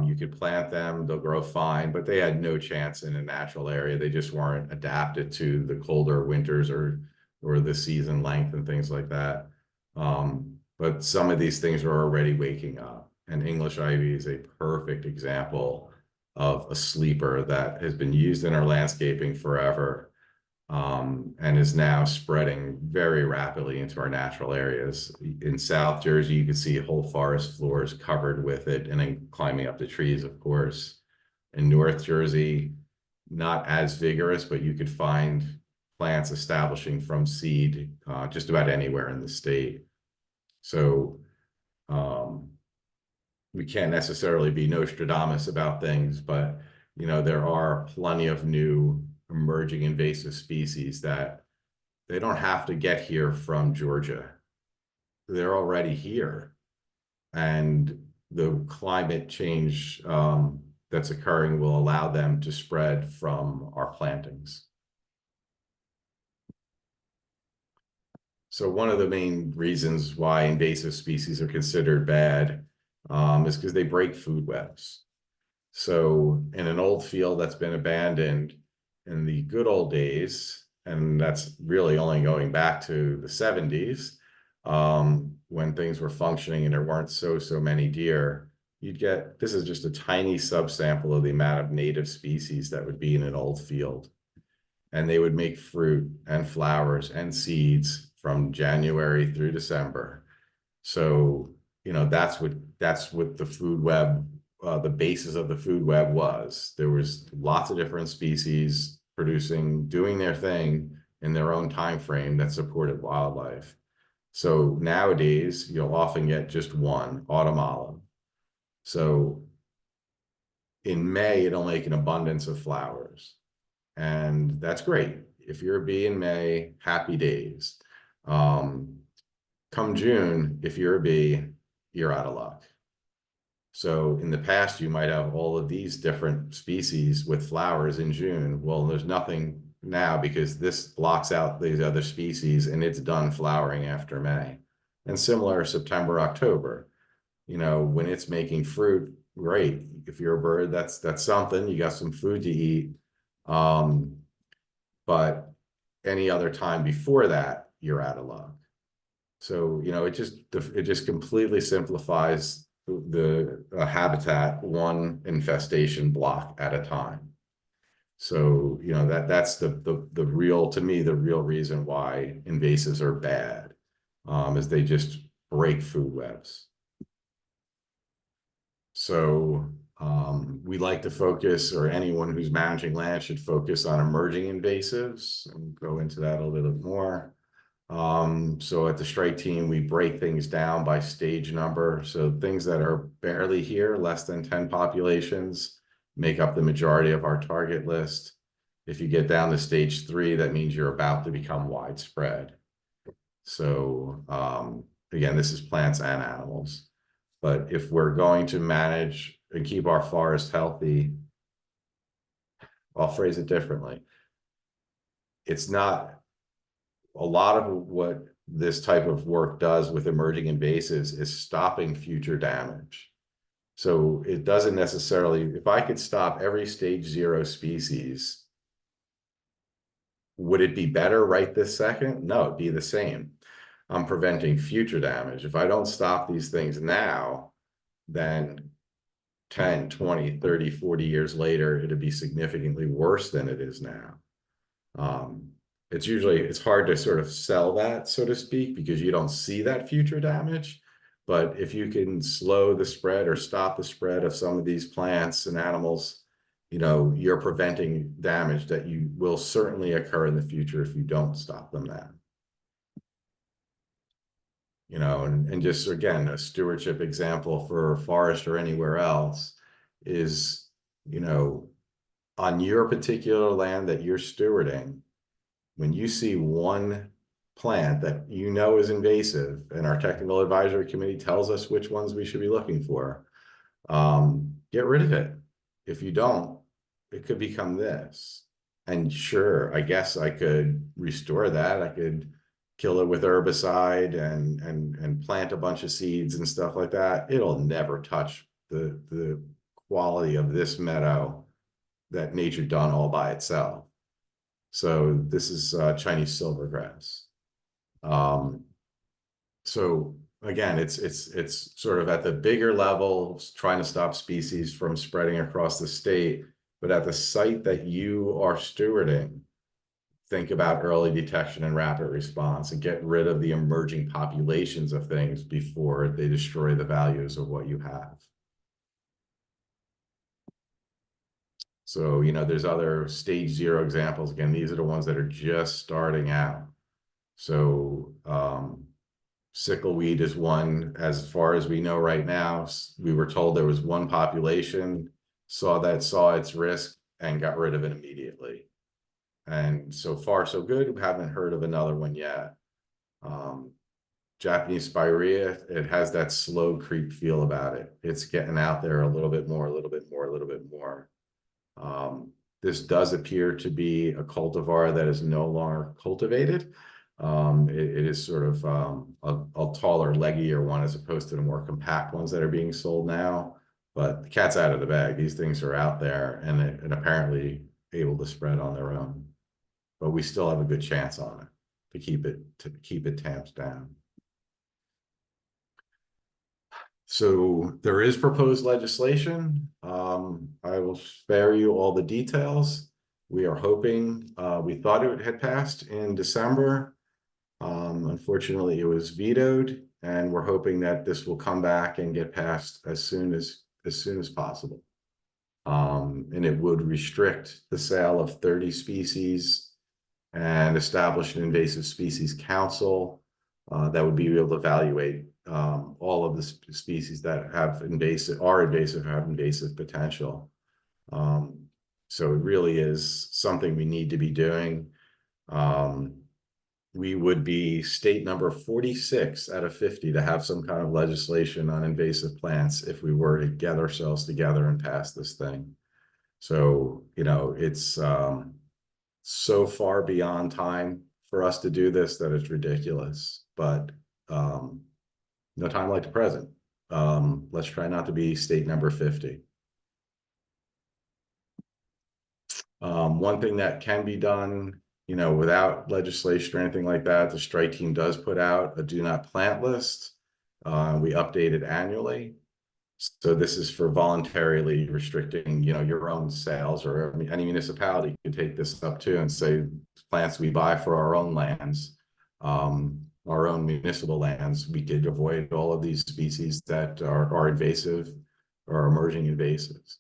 You could plant them, they'll grow fine, but they had no chance in a natural area. They just weren't adapted to the colder winters or the season length and things like that. But some of these things are already waking up. And English ivy is a perfect example of a sleeper that has been used in our landscaping forever, and is now spreading very rapidly into our natural areas. In South Jersey, you can see whole forest floors covered with it, and then climbing up the trees, of course. In North Jersey, not as vigorous, but you could find plants establishing from seed just about anywhere in the state. So we can't necessarily be Nostradamus about things, but there are plenty of new emerging invasive species that they don't have to get here from Georgia. They're already here. And the climate change that's occurring will allow them to spread from our plantings. So one of the main reasons why invasive species are considered bad is because they break food webs. So in an old field that's been abandoned in the good old days, and that's really only going back to the 70s, when things were functioning and there weren't so many deer, you'd get, this is just a tiny subsample of the amount of native species that would be in an old field. And they would make fruit and flowers and seeds from January through December. So, that's what the food web, the basis of the food web was. There was lots of different species doing their thing in their own time frame that supported wildlife. So nowadays, you'll often get just one, autumn olive. So in May, it'll make an abundance of flowers. And that's great. If you're a bee in May, happy days. Come June, if you're a bee, you're out of luck. So in the past, you might have all of these different species with flowers in June. Well, there's nothing now because this blocks out these other species and it's done flowering after May. And similar September, October, when it's making fruit, great. If you're a bird, that's something, you got some food to eat. But any other time before that, you're out of luck. So, it just completely simplifies the habitat one infestation block at a time. So, that's the real, to me, the real reason why invasives are bad, is they just break food webs. So We like to focus, or anyone who's managing land should focus on emerging invasives, and go into that a little bit more. So at the strike team, we break things down by stage number. So things that are barely here, less than 10 populations, make up the majority of our target list. If you get down to stage 3, that means you're about to become widespread. So again, this is plants and animals. But if we're going to manage and keep our forest healthy, I'll phrase it differently. It's not a lot of what this type of work does with emerging invasives is stopping future damage. So it doesn't necessarily, if I could stop every stage 0 species, would it be better right this second? No, it'd be the same. I'm preventing future damage. If I don't stop these things now, then 10, 20, 30, 40 years later, it'd be significantly worse than it is now. It's hard to sort of sell that, so to speak, because you don't see that future damage. But if you can slow the spread or stop the spread of some of these plants and animals, you know, you're preventing damage that you will certainly occur in the future if you don't stop them now. You know, and just again, a stewardship example for forest or anywhere else is, you know, on your particular land that you're stewarding, when you see one plant that you know is invasive, and our technical advisory committee tells us which ones we should be looking for, get rid of it. If you don't, it could become this. And sure, I guess I could restore that. I could kill it with herbicide and plant a bunch of seeds and stuff like that. It'll never touch the quality of this meadow that nature done all by itself. So this is Chinese silvergrass. So again, it's sort of at the bigger level, trying to stop species from spreading across the state, but at the site that you are stewarding, think about early detection and rapid response, and get rid of the emerging populations of things before they destroy the values of what you have. So, you know, there's other stage 0 examples. Again, these are the ones that are just starting out. So sickleweed is one, as far as we know right now. We were told there was one population, saw its risk and got rid of it immediately. And so far, so good. We haven't heard of another one yet. Japanese spirea, it has that slow creep feel about it. It's getting out there a little bit more, a little bit more, a little bit more. This does appear to be a cultivar that is no longer cultivated. It is sort of a taller, leggier one as opposed to the more compact ones that are being sold now. But the cat's out of the bag. These things are out there and apparently able to spread on their own. But we still have a good chance on it to keep it tamped down. So there is proposed legislation. I will spare you all the details. We are hoping, we thought it had passed in December. Unfortunately, it was vetoed, and we're hoping that this will come back and get passed as soon as possible. And it would restrict the sale of 30 species and establish an invasive species council that would be able to evaluate all of the species that have invasive potential. So it really is something we need to be doing. We would be state number 46 out of 50 to have some kind of legislation on invasive plants if we were to get ourselves together and pass this thing. So, you know, it's so far beyond time for us to do this that it's ridiculous, but no time like the present. Let's try not to be state number 50. One thing that can be done, you know, without legislation or anything like that, the strike team does put out a do not plant list. We update it annually. So this is for voluntarily restricting, you know, your own sales, or any municipality can take this up too and say plants we buy for our own lands, our own municipal lands, we could avoid all of these species that are invasive. or emerging invasives.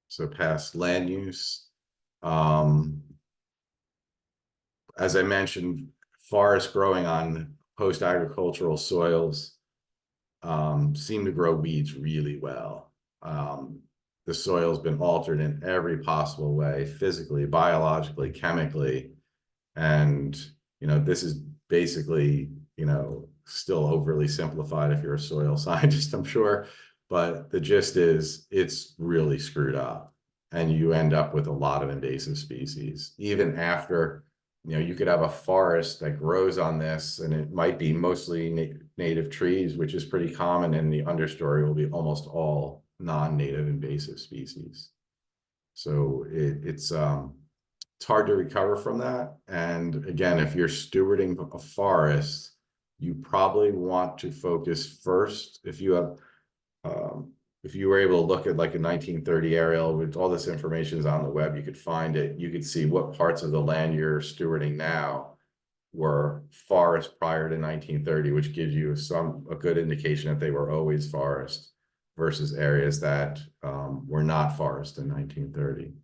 So past land use. As I mentioned, forests growing on post-agricultural soils seem to grow weeds really well. The soil's been altered in every possible way, physically, biologically, chemically. And, this is basically, still overly simplified if you're a soil scientist, I'm sure. But the gist is it's really screwed up. And you end up with a lot of invasive species. Even after, you could have a forest that grows on this, and it might be mostly native trees, which is pretty common, and the understory will be almost all non-native invasive species. So it's hard to recover from that. And again, if you're stewarding a forest, you probably want to focus first. If you have, if you were able to look at like a 1930 aerial with all this information is on the web, you could find it. You could see what parts of the land you're stewarding now were forest prior to 1930, which gives you a good indication that they were always forest versus areas that were not forest in 1930.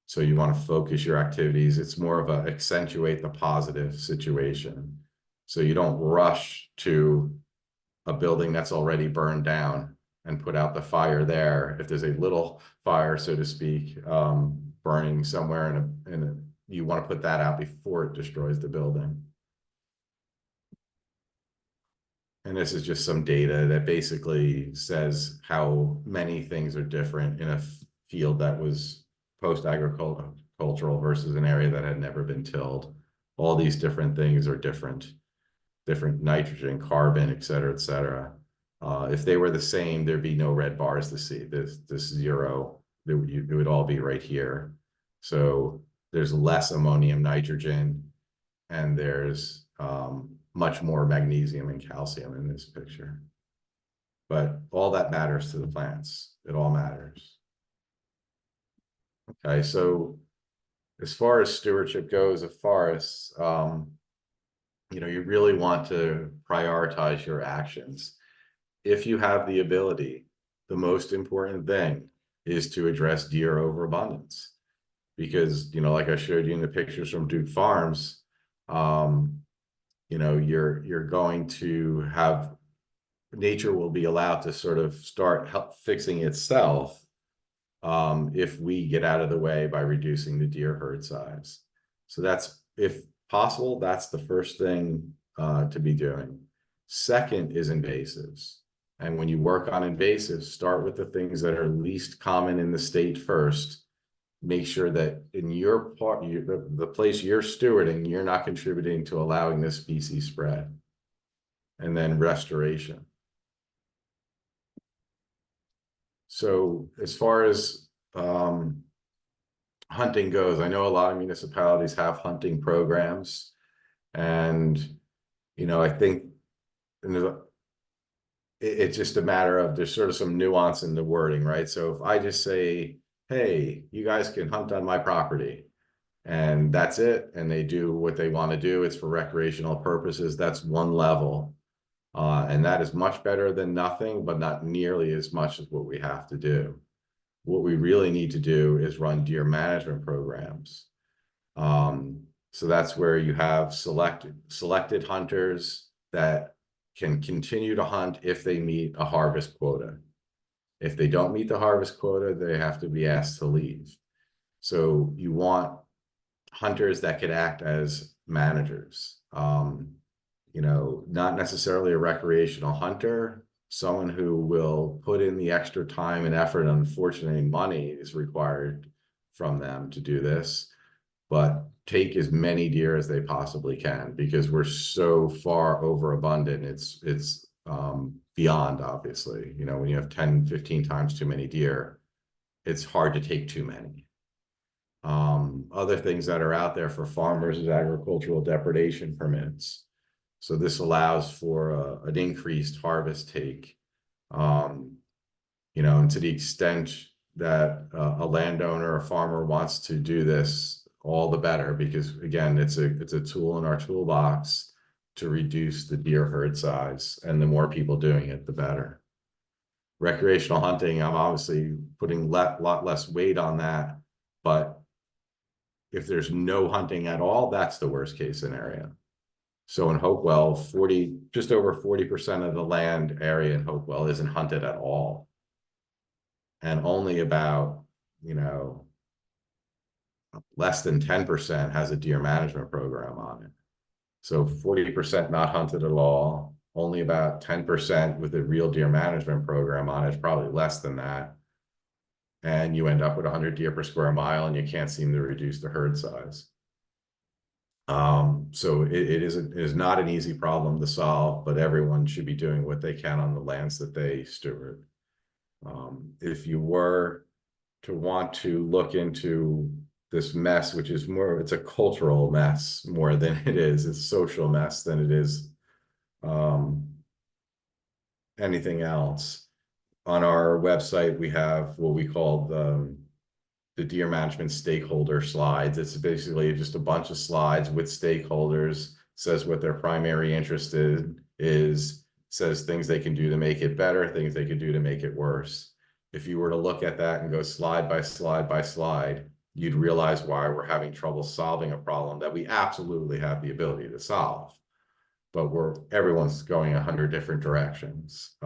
So you want to focus your activities. It's more of a accentuate the positive situation. So you don't rush to a building that's already burned down and put out the fire there. If there's a little fire, so to speak, burning somewhere you want to put that out before it destroys the building. And this is just some data that basically says how many things are different in a field that was post-agricultural versus an area that had never been tilled. All these different things are different nitrogen, carbon, et cetera, et cetera. If they were the same, there'd be no red bars to see. This zero, it would all be right here. So there's less ammonium, nitrogen, and there's much more magnesium and calcium in this picture. But all that matters to the plants. It all matters. Okay, so as far as stewardship goes of forests, you really want to prioritize your actions. If you have the ability, the most important thing is to address deer overabundance. Because, like I showed you in the pictures from Duke Farms, you're going to have, nature will be allowed to sort of start fixing itself if we get out of the way by reducing the deer herd size. So that's, if possible, that's the first thing to be doing. Second is invasives. And when you work on invasives, start with the things that are least common in the state first. Make sure that in your part, the place you're stewarding, you're not contributing to allowing this species spread. And then restoration. So as far as hunting goes, I know a lot of municipalities have hunting programs, and I think it's just a matter of, there's sort of some nuance in the wording, right? So if I just say, hey, you guys can hunt on my property, and that's it, and they do what they want to do, it's for recreational purposes, that's one level. And that is much better than nothing, but not nearly as much as what we have to do. What we really need to do is run deer management programs. So that's where you have selected hunters that can continue to hunt if they meet a harvest quota. If they don't meet the harvest quota, they have to be asked to leave. So you want hunters that could act as managers. Not necessarily a recreational hunter, someone who will put in the extra time and effort. Unfortunately, money is required from them to do this, but take as many deer as they possibly can, because we're so far overabundant. It's beyond, obviously. When you have 10, 15 times too many deer, it's hard to take too many. Other things that are out there for farmers is agricultural depredation permits. So this allows for an increased harvest take, and to the extent that a landowner or farmer wants to do this, all the better, because again, it's a tool in our toolbox to reduce the deer herd size, and the more people doing it, the better. Recreational hunting, I'm obviously putting lot less weight on that, but if there's no hunting at all, that's the worst case scenario. So in Hopewell, just over 40% of the land area in Hopewell isn't hunted at all. And only about, less than 10% has a deer management program on it. So 40% not hunted at all, only about 10% with a real deer management program on it, probably less than that. And you end up with 100 deer per square mile, and you can't seem to reduce the herd size. So it is not an easy problem to solve, but everyone should be doing what they can on the lands that they steward. If you were to want to look into this mess, which is it's a cultural mess more than it's a social mess than it is anything else. On our website, we have what we call the deer management stakeholder slides. It's basically just a bunch of slides with stakeholders, says what their primary interest is, says things they can do to make it better, things they could do to make it worse. If you were to look at that and go slide by slide by slide, you'd realize why we're having trouble solving a problem that we absolutely have the ability to solve. But everyone's going 100 different directions.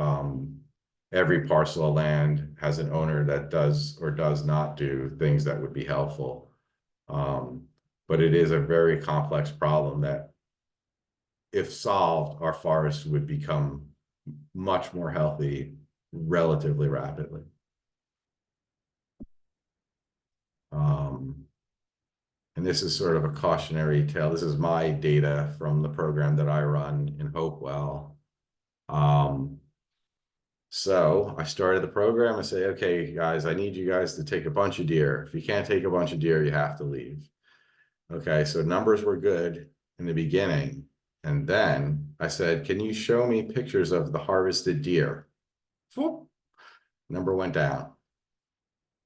Every parcel of land has an owner that does or does not do things that would be helpful. But it is a very complex problem that, if solved, our forests would become much more healthy relatively rapidly. And this is sort of a cautionary tale. This is my data from the program that I run in Hopewell. So I started the program and say, okay, guys, I need you guys to take a bunch of deer. If you can't take a bunch of deer, you have to leave. Okay, so numbers were good in the beginning. And then I said, can you show me pictures of the harvested deer? Whoop. Number went down.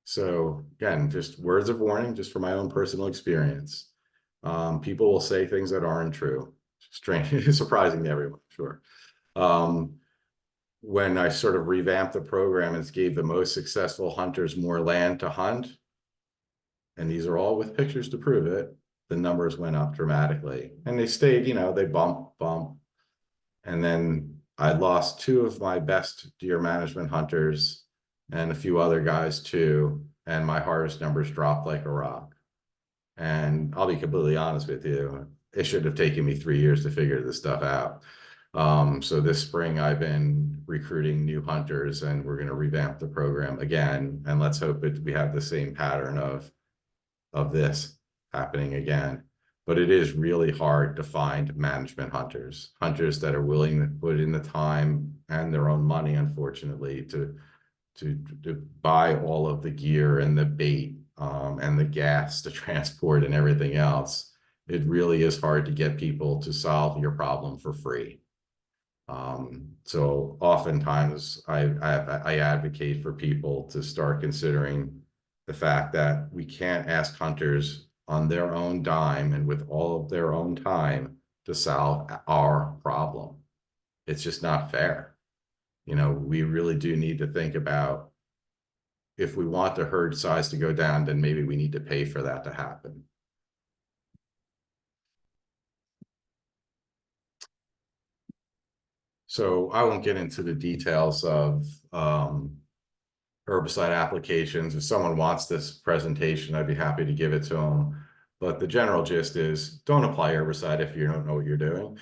So again, just words of warning, just from my own personal experience. People will say things that aren't true. Strange, surprising to everyone, sure. When I sort of revamped the program and gave the most successful hunters more land to hunt, and these are all with pictures to prove it, the numbers went up dramatically. And they stayed, they bump. And then I lost 2 of my best deer management hunters and a few other guys too, and my harvest numbers dropped like a rock. And I'll be completely honest with you, it should have taken me 3 years to figure this stuff out. So this spring I've been recruiting new hunters, and we're going to revamp the program again, and let's hope we have the same pattern of this happening again. But it is really hard to find management hunters that are willing to put in the time and their own money, unfortunately, to buy all of the gear and the bait and the gas to transport and everything else. It really is hard to get people to solve your problem for free. So oftentimes I advocate for people to start considering the fact that we can't ask hunters on their own dime and with all of their own time to solve our problem. It's just not fair. We really do need to think about, if we want the herd size to go down, then maybe we need to pay for that to happen. So I won't get into the details of herbicide applications. If someone wants this presentation, I'd be happy to give it to them. But the general gist is, don't apply herbicide if you don't know what you're doing.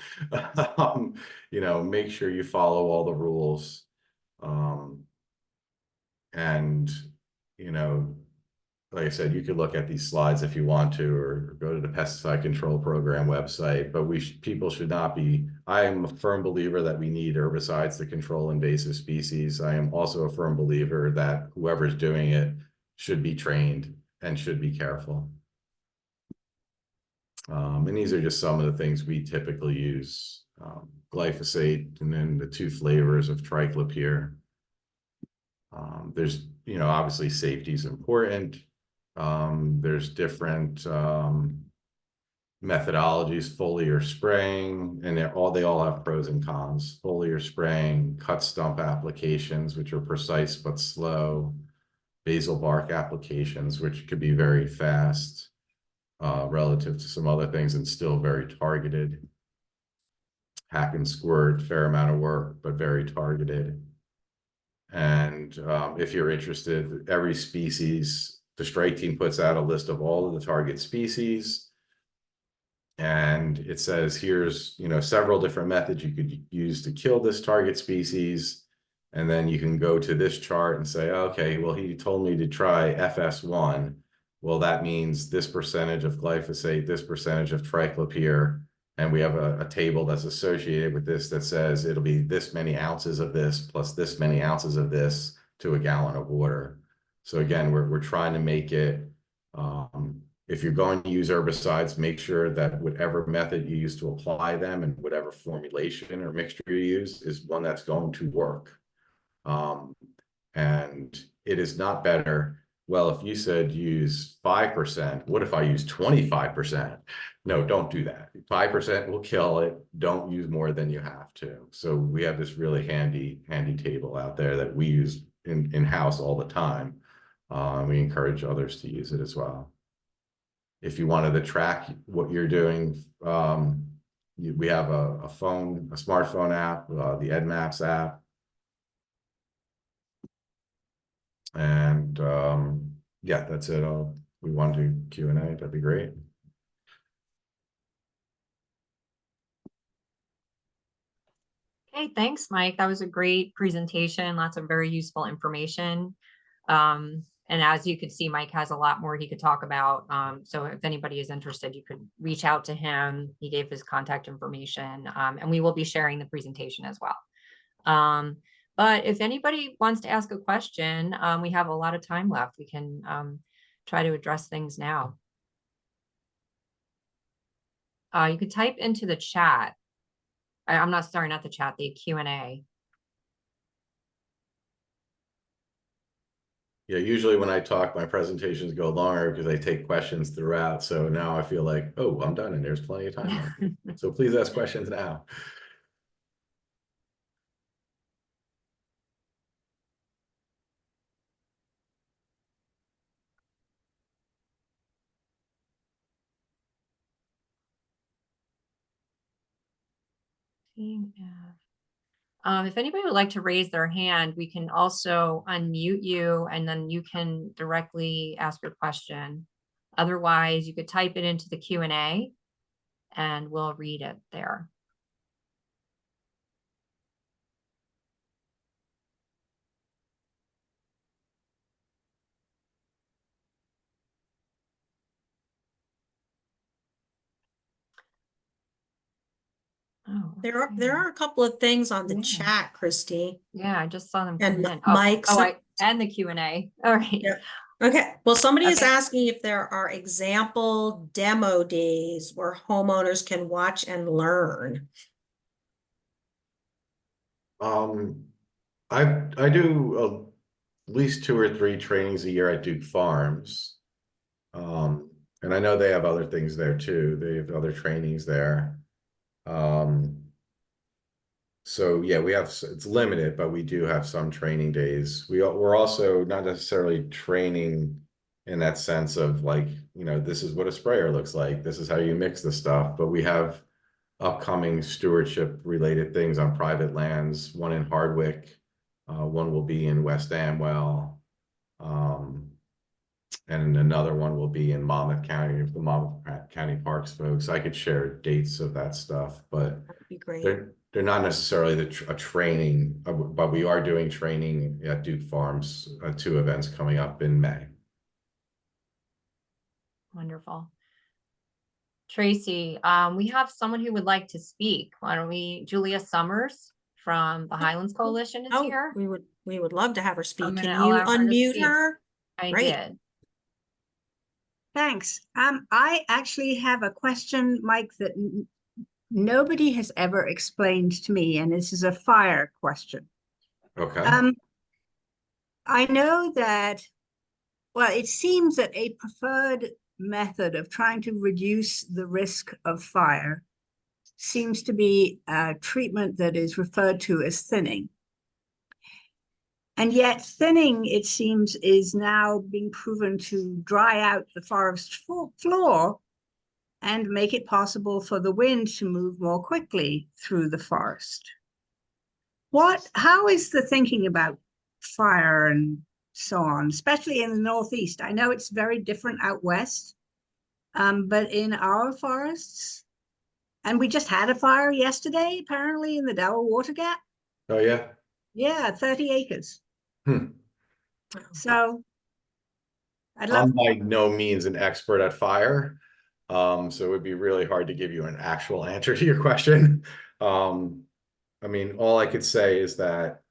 Make sure you follow all the rules. And, like I said, you could look at these slides if you want to, or go to the pesticide control program website, but people should not be. I am a firm believer that we need herbicides to control invasive species. I am also a firm believer that whoever's doing it should be trained and should be careful. And these are just some of the things we typically use. Glyphosate, and then the 2 flavors of triclopyr. There's, obviously safety is important. There's different methodologies, foliar spraying, and they all have pros and cons. Foliar spraying, cut stump applications, which are precise but slow, basal bark applications, which could be very fast relative to some other things and still very targeted. Hack and squirt, fair amount of work, but very targeted. And if you're interested, every species, the strike team puts out a list of all of the target species. And it says, here's, several different methods you could use to kill this target species. And then you can go to this chart and say, okay, well, he told me to try FS1. Well, that means this percentage of glyphosate, this percentage of triclopyr. And we have a table that's associated with this that says it'll be this many ounces of this plus this many ounces of this to a gallon of water. So again, we're trying to make it, if you're going to use herbicides, make sure that whatever method you use to apply them and whatever formulation or mixture you use is one that's going to work. And it is not better. Well, if you said use 5%, what if I use 25%? No, don't do that. 5% will kill it. Don't use more than you have to. So we have this really handy table out there that we use in-house all the time. We encourage others to use it as well. If you wanted to track what you're doing, we have a smartphone app, the EdMaps app. And yeah, that's it. We want to do Q&A. That'd be great. Okay, thanks, Mike. That was a great presentation. Lots of very useful information. And as you could see, Mike has a lot more he could talk about. So if anybody is interested, you could reach out to him. He gave his contact information, and we will be sharing the presentation as well. But if anybody wants to ask a question, we have a lot of time left. We can try to address things now. You could type into the chat. I'm not starting at the chat, the Q&A. Yeah, usually when I talk, my presentations go longer because I take questions throughout. So now I feel like, oh, I'm done and there's plenty of time left. So please ask questions now. If anybody would like to raise their hand, we can also unmute you and then you can directly ask your question. Otherwise, you could type it into the Q&A and we'll read it there. Oh, There are a couple of things on the Yeah. chat, Kristi. Yeah, I just saw them And come in. Mike, And the Q&A. All right. Yeah. Okay, well, somebody is Okay. asking if there are example demo days where homeowners can watch and learn. I do at least 2 or 3 trainings a year at Duke Farms. And I know they have other things there too. They have other trainings there. So yeah, it's limited, but we do have some training days. We're also not necessarily training in that sense of like, this is what a sprayer looks like. This is how you mix the stuff. But we have upcoming stewardship related things on private lands, one in Hardwick, one will be in West Amwell, and another one will be in Monmouth County, the Monmouth County Parks folks. I could share dates of that stuff, but That'd be great. they're not necessarily a training, but we are doing training at Duke Farms, 2 events coming up in May. Wonderful. Tracy, we have someone who would like to speak. Why don't Julia Summers from the Highlands Coalition is here. We would love to have her speak. Can I'll you have her to unmute speak. her? I Great. did. Thanks. I actually have a question, Mike, that nobody has ever explained to me, and this is a fire question. Okay. I know that, well, it seems that a preferred method of trying to reduce the risk of fire seems to be a treatment that is referred to as thinning. And yet thinning, it seems, is now being proven to dry out the forest floor and make it possible for the wind to move more quickly through the forest. How is the thinking about fire and so on, especially in the Northeast? I know it's very different out west, but in our forests, and we just had a fire yesterday, apparently in the Delaware Water Gap. Oh, yeah. Yeah, 30 acres. So I'd love. I'm by no means an expert at fire. So it would be really hard to give you an actual answer to your question. I mean, all I could say is that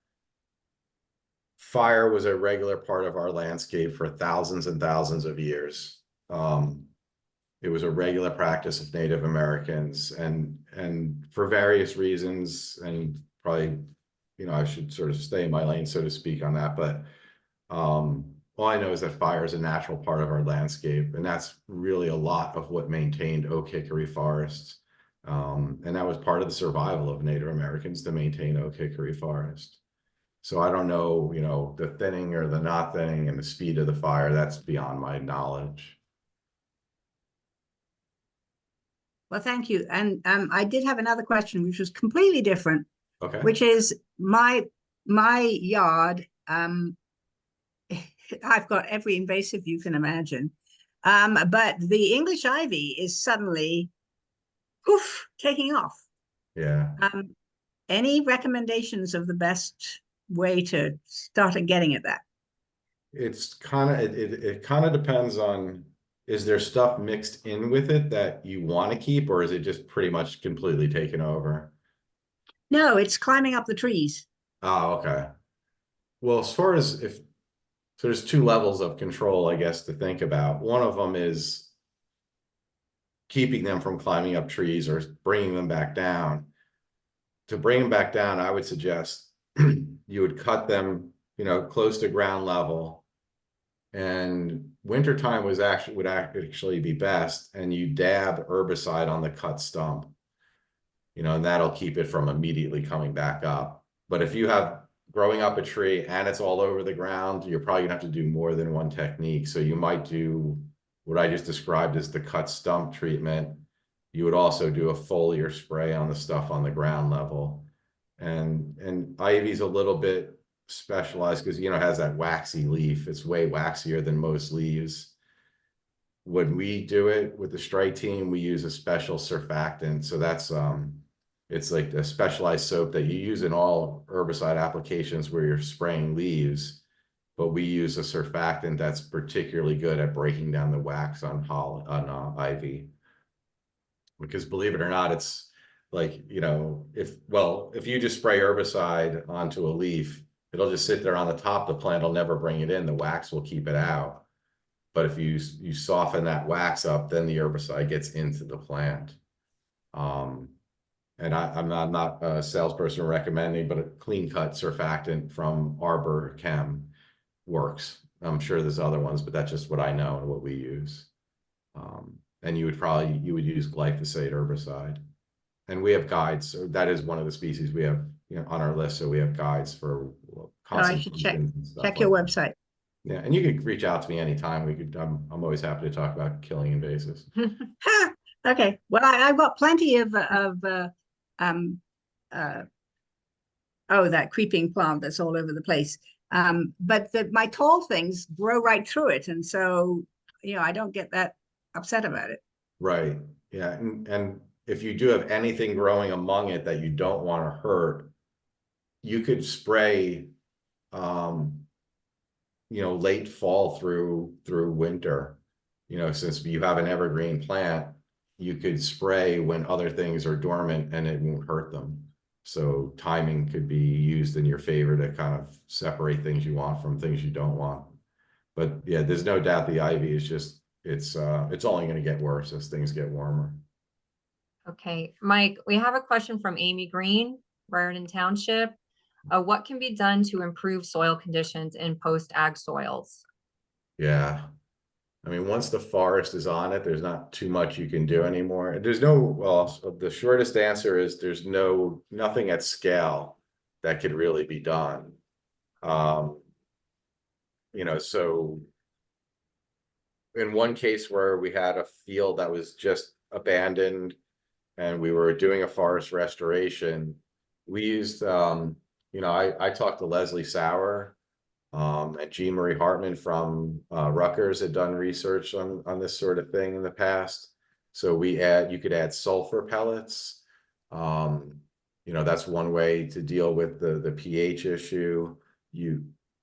fire was a regular part of our landscape for thousands and thousands of years. It was a regular practice of Native Americans, and for various reasons, and probably, you know, I should sort of stay in my lane, so to speak, on that. But all I know is that fire is a natural part of our landscape, and that's really a lot of what maintained oak hickory forests. And that was part of the survival of Native Americans, to maintain oak hickory forest. So I don't know, you know, the thinning or the not thinning and the speed of the fire, that's beyond my knowledge. Well, thank you. And I did have another question, which was completely different, Okay. which is my yard. I've got every invasive you can imagine. But the English ivy is suddenly poof, taking off. Yeah. Any recommendations of the best way to start getting at that? It's kind of, it kind of depends on, is there stuff mixed in with it that you want to keep, or is it just pretty much completely taken over? No, it's climbing up the trees. Oh, okay. Well, as far as so there's two levels of control, I guess, to think about. One of them is keeping them from climbing up trees or bringing them back down. To bring them back down, I would suggest you would cut them, you know, close to ground level. And wintertime would actually be best. And you dab herbicide on the cut stump, you know, and that'll keep it from immediately coming back up. But if you have growing up a tree and it's all over the ground, you're probably gonna have to do more than one technique. So you might do what I just described as the cut stump treatment. You would also do a foliar spray on the stuff on the ground level. And ivy's a little bit specialized because, you know, it has that waxy leaf. It's way waxier than most leaves. When we do it with the strike team, we use a special surfactant. So that's it's like a specialized soap that you use in all herbicide applications where you're spraying leaves, but we use a surfactant that's particularly good at breaking down the wax on ivy. Because believe it or not, it's like, you know, if you just spray herbicide onto a leaf, it'll just sit there on the top. The plant will never bring it in. The wax will keep it out. But if you soften that wax up, then the herbicide gets into the plant. And I'm not a salesperson recommending, but a clean cut surfactant from Arbor Chem works. I'm sure there's other ones, but that's just what I know and what we use. And you would use glyphosate herbicide. And we have guides. So that is one of the species we have, you know, on our list. So we have guides for I should check your website. Yeah, and you could reach out to me anytime. I'm always happy to talk about killing invasives. Okay. Well, I've got plenty of that creeping plant that's all over the place. But my tall things grow right through it, and so, you know, I don't get that upset about it. Right. Yeah. And if you do have anything growing among it that you don't want to hurt, you could spray, you know, late fall through winter. You know, since you have an evergreen plant, you could spray when other things are dormant and it won't hurt them. So timing could be used in your favor to kind of separate things you want from things you don't want. But yeah, there's no doubt the ivy is just, it's only going to get worse as things get warmer. Okay, Mike, we have a question from Amy Green, Raritan Township. What can be done to improve soil conditions in post-ag soils? Yeah. I mean, once the forest is on it, there's not too much you can do anymore. There's no, well, the shortest answer is there's nothing at scale that could really be done. You know, so in one case where we had a field that was just abandoned and we were doing a forest restoration, we used, you know, I talked to Leslie Sauer, and Jean Marie Hartman from Rutgers had done research on this sort of thing in the past. So you could add sulfur pellets. You know, that's one way to deal with the pH issue.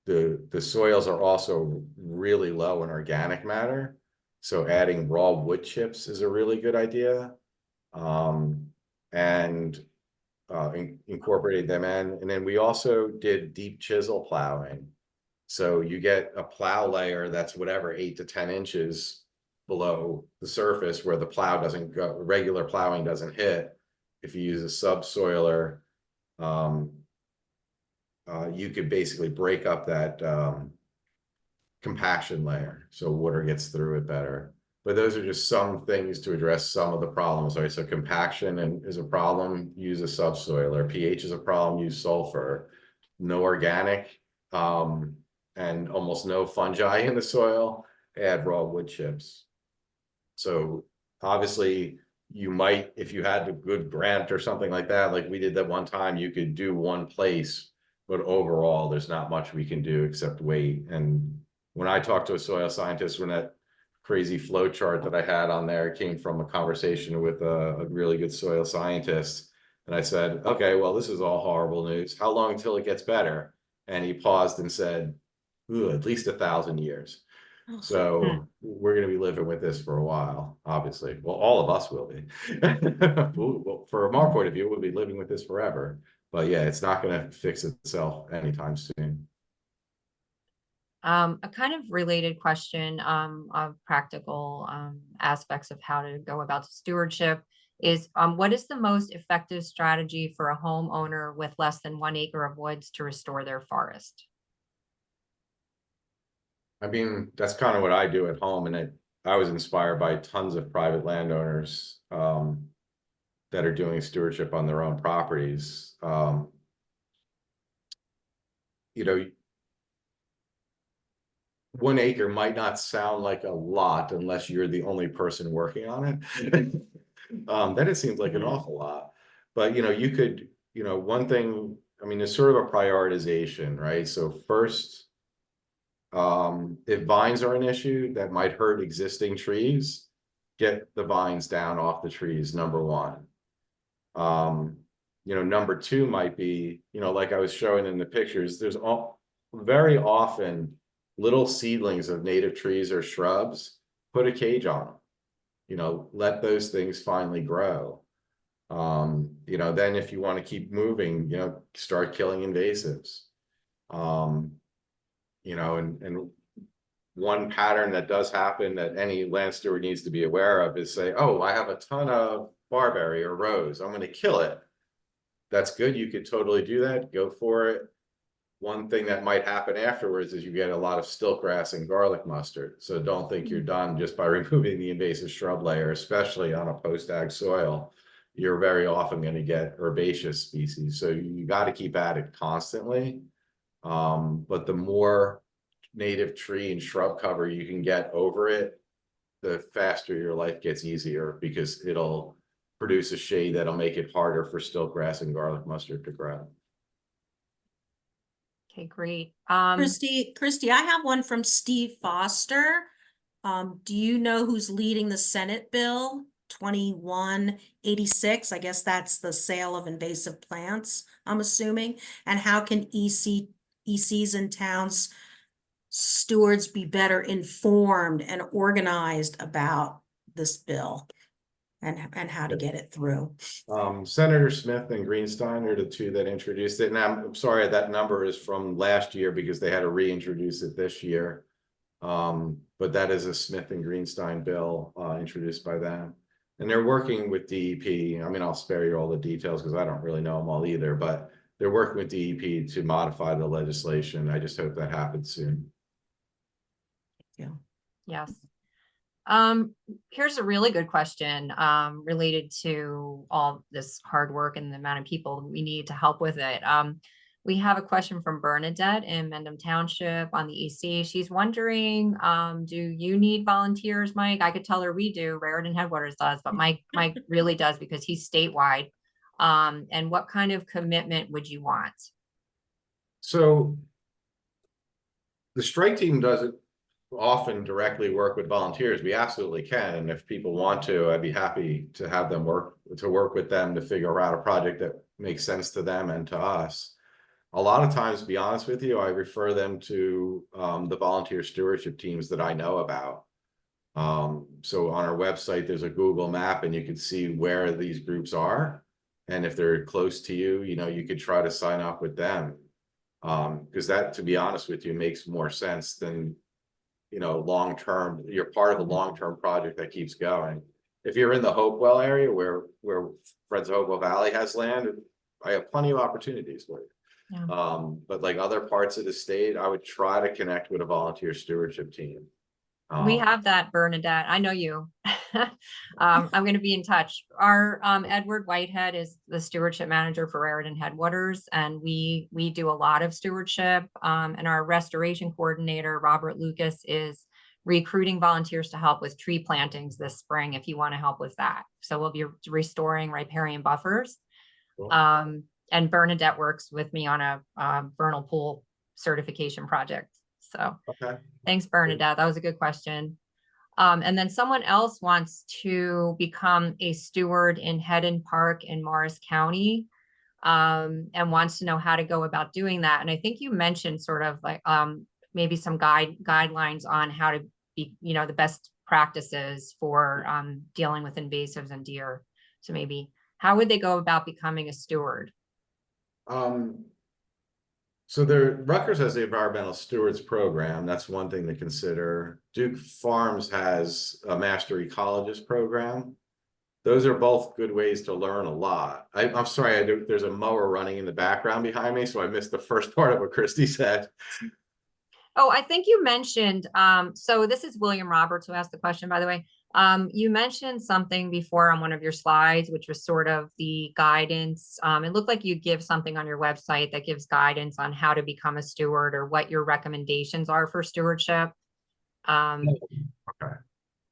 The soils are also really low in organic matter. So adding raw wood chips is a really good idea. Incorporating them in. And then we also did deep chisel plowing. So you get a plow layer that's whatever, 8 to 10 inches below the surface where the plow doesn't go, regular plowing doesn't hit. If you use a subsoiler, you could basically break up that compaction layer so water gets through it better. But those are just some things to address some of the problems, right? So compaction is a problem, use a subsoiler. pH is a problem, use sulfur. No organic, and almost no fungi in the soil, add raw wood chips. So obviously you might, if you had a good grant or something like that, like we did that one time, you could do one place, but overall there's not much we can do except wait. And when I talked to a soil scientist, when that crazy flow chart that I had on there came from a conversation with a really good soil scientist. And I said, okay, well, this is all horrible news. How long until it gets better? And he paused and said, at least 1,000 years. So we're going to be living with this for a while, obviously. Well, all of us will be. Well, from our point of view, we'll be living with this forever. But yeah, it's not going to fix itself anytime soon. A kind of related question of practical aspects of how to go about stewardship is what is the most effective strategy for a homeowner with less than 1 acre of woods to restore their forest? I mean, that's kind of what I do at home, and I was inspired by tons of private landowners that are doing stewardship on their own properties. You know, 1 acre might not sound like a lot unless you're the only person working on it. Then it seems like an awful lot. But you know, you could, you know, one thing, I mean, there's sort of a prioritization, right? So first, if vines are an issue that might hurt existing trees, get the vines down off the trees, number one. You know, number two might be, you know, like I was showing in the pictures, there's very often little seedlings of native trees or shrubs, put a cage on them, you know, let those things finally grow. You know, then if you want to keep moving, you know, start killing invasives. You know, and one pattern that does happen that any land steward needs to be aware of is say, oh, I have a ton of barberry or rose, I'm going to kill it. That's good. You could totally do that. Go for it. One thing that might happen afterwards is you get a lot of stiltgrass and garlic mustard. So don't think you're done just by removing the invasive shrub layer, especially on a post-ag soil. You're very often going to get herbaceous species. So you got to keep at it constantly. But the more native tree and shrub cover you can get over it, the faster your life gets easier because it'll produce a shade that'll make it harder for stiltgrass and garlic mustard to grow. Okay, great. Kristi, I have one from Steve Foster. Do you know who's leading the Senate bill 2186? I guess that's the sale of invasive plants, I'm assuming. And how can ECs and towns stewards be better informed and organized about this bill and how to get it through? Senator Smith and Greenstein are the two that introduced it. And I'm sorry, that number is from last year because they had to reintroduce it this year. But that is a Smith and Greenstein bill introduced by them. And they're working with DEP. I mean, I'll spare you all the details because I don't really know them all either, but they're working with DEP to modify the legislation. I just hope that happens soon. Yeah. Yes. Here's a really good question, related to all this hard work and the amount of people we need to help with it. We have a question from Bernadette in Mendham Township on the EC. She's wondering, do you need volunteers, Mike? I could tell her we do, Raritan Headwaters does, but Mike really does because he's statewide. And what kind of commitment would you want? So the strike team doesn't often directly work with volunteers. We absolutely can, and if people want to, I'd be happy to have them work with them to figure out a project that makes sense to them and to us. A lot of times, to be honest with you, I refer them to the volunteer stewardship teams that I know about. So on our website, there's a Google map and you can see where these groups are. And if they're close to you, you know, you could try to sign up with them. Because that, to be honest with you, makes more sense than, you know, long-term, you're part of a long-term project that keeps going. If you're in the Hopewell area where Friends of Hopewell Valley has land, I have plenty of opportunities for you. Yeah. But like other parts of the state, I would try to connect with a volunteer stewardship team. We have that, Bernadette. I know you. I'm going to be in touch. Our Edward Whitehead is the stewardship manager for Raritan Headwaters, and we do a lot of stewardship. And our restoration coordinator, Robert Lucas, is recruiting volunteers to help with tree plantings this spring if you want to help with that. So we'll be restoring riparian buffers. Cool. And Bernadette works with me on a vernal pool certification project. So Okay. Thanks, Bernadette. That was a good question. And then someone else wants to become a steward in Heddon Park in Morris County, and wants to know how to go about doing that. And I think you mentioned sort of like maybe some guidelines on how to be, you know, the best practices for dealing with invasives and deer. So maybe how would they go about becoming a steward? So Rutgers has the environmental stewards program. That's one thing to consider. Duke Farms has a master ecologist program. Those are both good ways to learn a lot. I'm sorry, there's a mower running in the background behind me, so I missed the first part of what Kristi said. Oh, I think you mentioned, so this is William Roberts who asked the question, by the way. You mentioned something before on one of your slides, which was sort of the guidance. It looked like you give something on your website that gives guidance on how to become a steward or what your recommendations are for stewardship. Okay.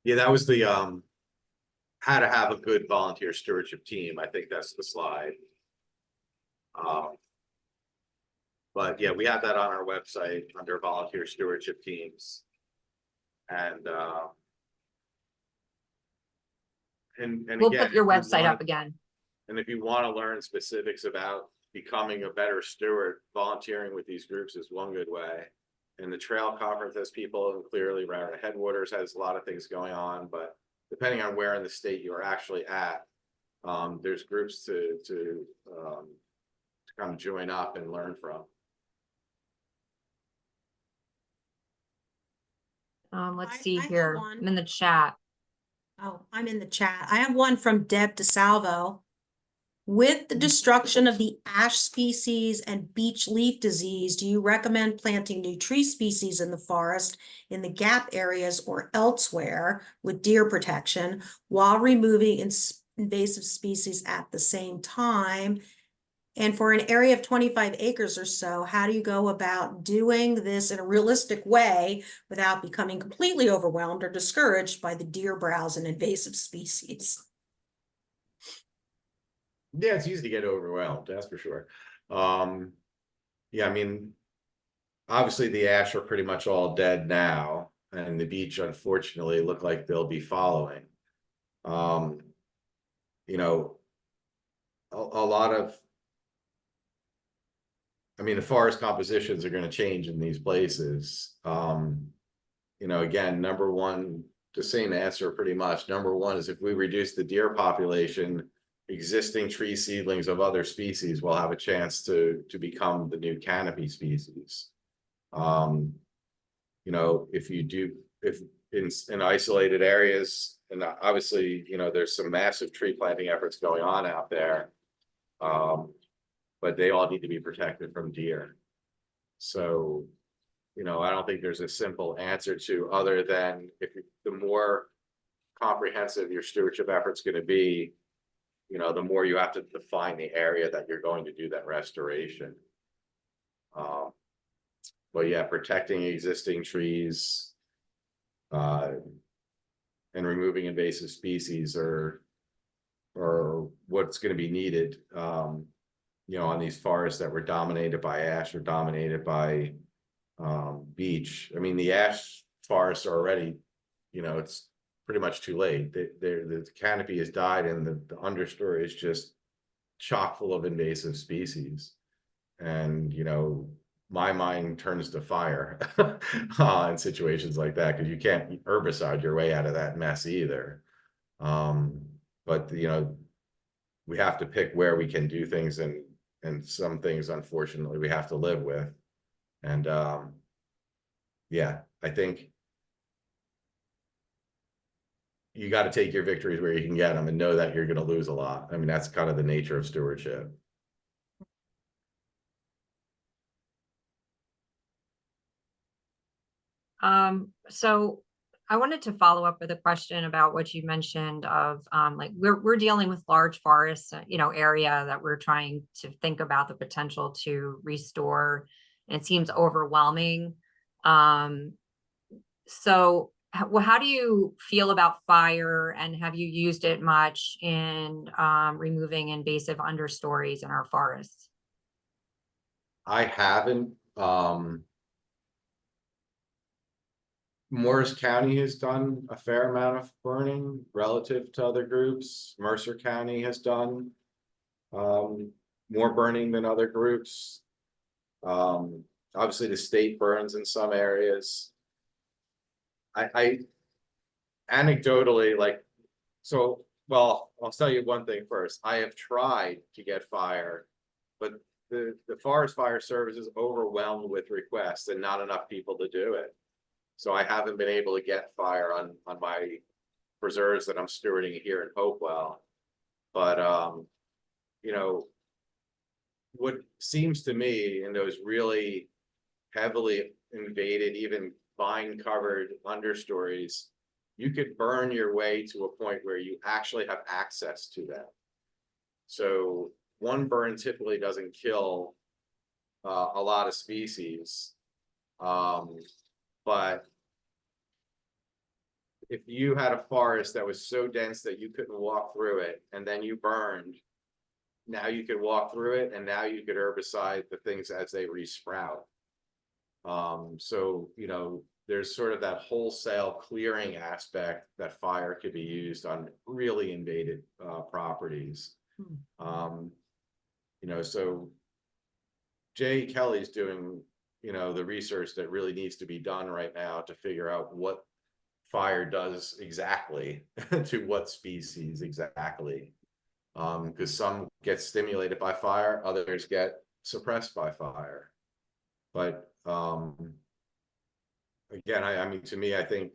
Yeah, that was the how to have a good volunteer stewardship team. I think that's the slide. But yeah, we have that on our website under volunteer stewardship teams. And We'll again, put your if you website wanna- up again. And if you want to learn specifics about becoming a better steward, volunteering with these groups is one good way. And the trail conference has people, and clearly Raritan Headwaters has a lot of things going on, but depending on where in the state you are actually at, there's groups to come join up and learn from. Let's I see have here. one. I'm in the chat. Oh, I'm in the chat. I have one from Deb DeSalvo. With the destruction of the ash species and beech leaf disease, do you recommend planting new tree species in the forest in the gap areas or elsewhere with deer protection while removing invasive species at the same time? And for an area of 25 acres or so, how do you go about doing this in a realistic way without becoming completely overwhelmed or discouraged by the deer browse and invasive species? Yeah, it's easy to get overwhelmed, that's for sure. Yeah, I mean, obviously the ash are pretty much all dead now, and the beech, unfortunately, look like they'll be following. You know, a lot of, I mean, the forest compositions are going to change in these places. You know, again, number one, the same answer pretty much. Number one is if we reduce the deer population, existing tree seedlings of other species will have a chance to become the new canopy species. You know, if in isolated areas, and obviously, you know, there's some massive tree planting efforts going on out there, but they all need to be protected from deer. So, you know, I don't think there's a simple answer to other than the more comprehensive your stewardship effort's gonna be, the more you have to define the area that you're going to do that restoration. But yeah, protecting existing trees, and removing invasive species or what's gonna be needed, on these forests that were dominated by ash or dominated by beech. I mean, the ash forests are already, it's pretty much too late. The canopy has died and the understory is just chock full of invasive species. And, my mind turns to fire in situations like that, because you can't herbicide your way out of that mess either. But, we have to pick where we can do things, and some things, unfortunately, we have to live with. And yeah, I think you got to take your victories where you can get them and know that you're going to lose a lot. I mean, that's kind of the nature of stewardship. So I wanted to follow up with a question about what you mentioned of like we're dealing with large forests, area that we're trying to think about the potential to restore, and it seems overwhelming. So how do you feel about fire, and have you used it much in removing invasive understories in our forests? I haven't. Morris County has done a fair amount of burning relative to other groups. Mercer County has done more burning than other groups. Obviously the state burns in some areas. I anecdotally, well, I'll tell you one thing first. I have tried to get fire, but the Forest Fire Service is overwhelmed with requests and not enough people to do it. So I haven't been able to get fire on my preserves that I'm stewarding here in Hopewell. But what seems to me in those really heavily invaded, even vine covered understories, you could burn your way to a point where you actually have access to them. So one burn typically doesn't kill a lot of species. But if you had a forest that was so dense that you couldn't walk through it, and then you burned, now you could walk through it, and now you could herbicide the things as they resprout. So, there's sort of that wholesale clearing aspect that fire could be used on really invaded properties. So Jay Kelly's doing, the research that really needs to be done right now to figure out what fire does exactly to what species exactly. Because some get stimulated by fire, others get suppressed by fire. But again, I mean, to me, I think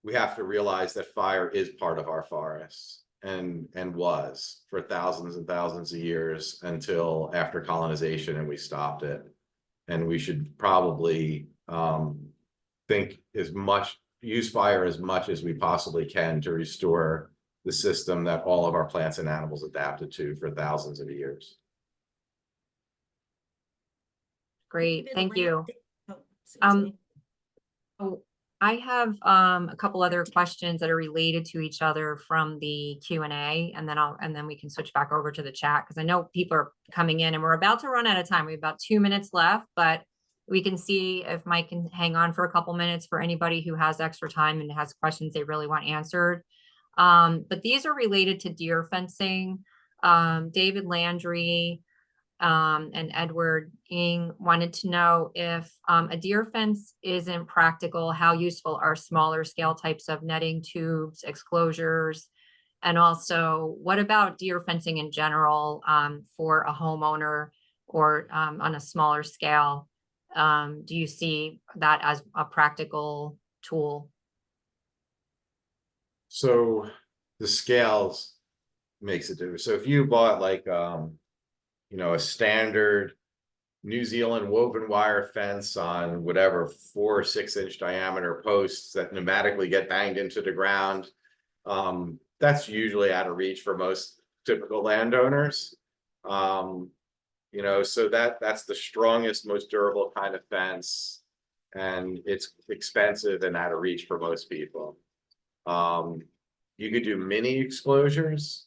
we have to realize that fire is part of our forests, and was for thousands and thousands of years until after colonization, and we stopped it. And we should probably use fire as much as we possibly can to restore the system that all of our plants and animals adapted to for thousands of years. Great, thank you. Excuse me. So I have a couple other questions that are related to each other from the Q&A, and then we can switch back over to the chat, because I know people are coming in and we're about to run out of time. We have about 2 minutes left, but we can see if Mike can hang on for a couple minutes for anybody who has extra time and has questions they really want answered. But these are related to deer fencing. David Landry and Edward Ing wanted to know if a deer fence isn't practical, how useful are smaller scale types of netting, tubes, exclosures? And also, what about deer fencing in general for a homeowner or on a smaller scale? Do you see that as a practical tool? So the scales makes it different. So if you bought like a standard New Zealand woven wire fence on whatever 4 or 6 inch diameter posts that pneumatically get banged into the ground. That's usually out of reach for most typical landowners. You know, so that's the strongest, most durable kind of fence, and it's expensive and out of reach for most people. You could do mini exclosures,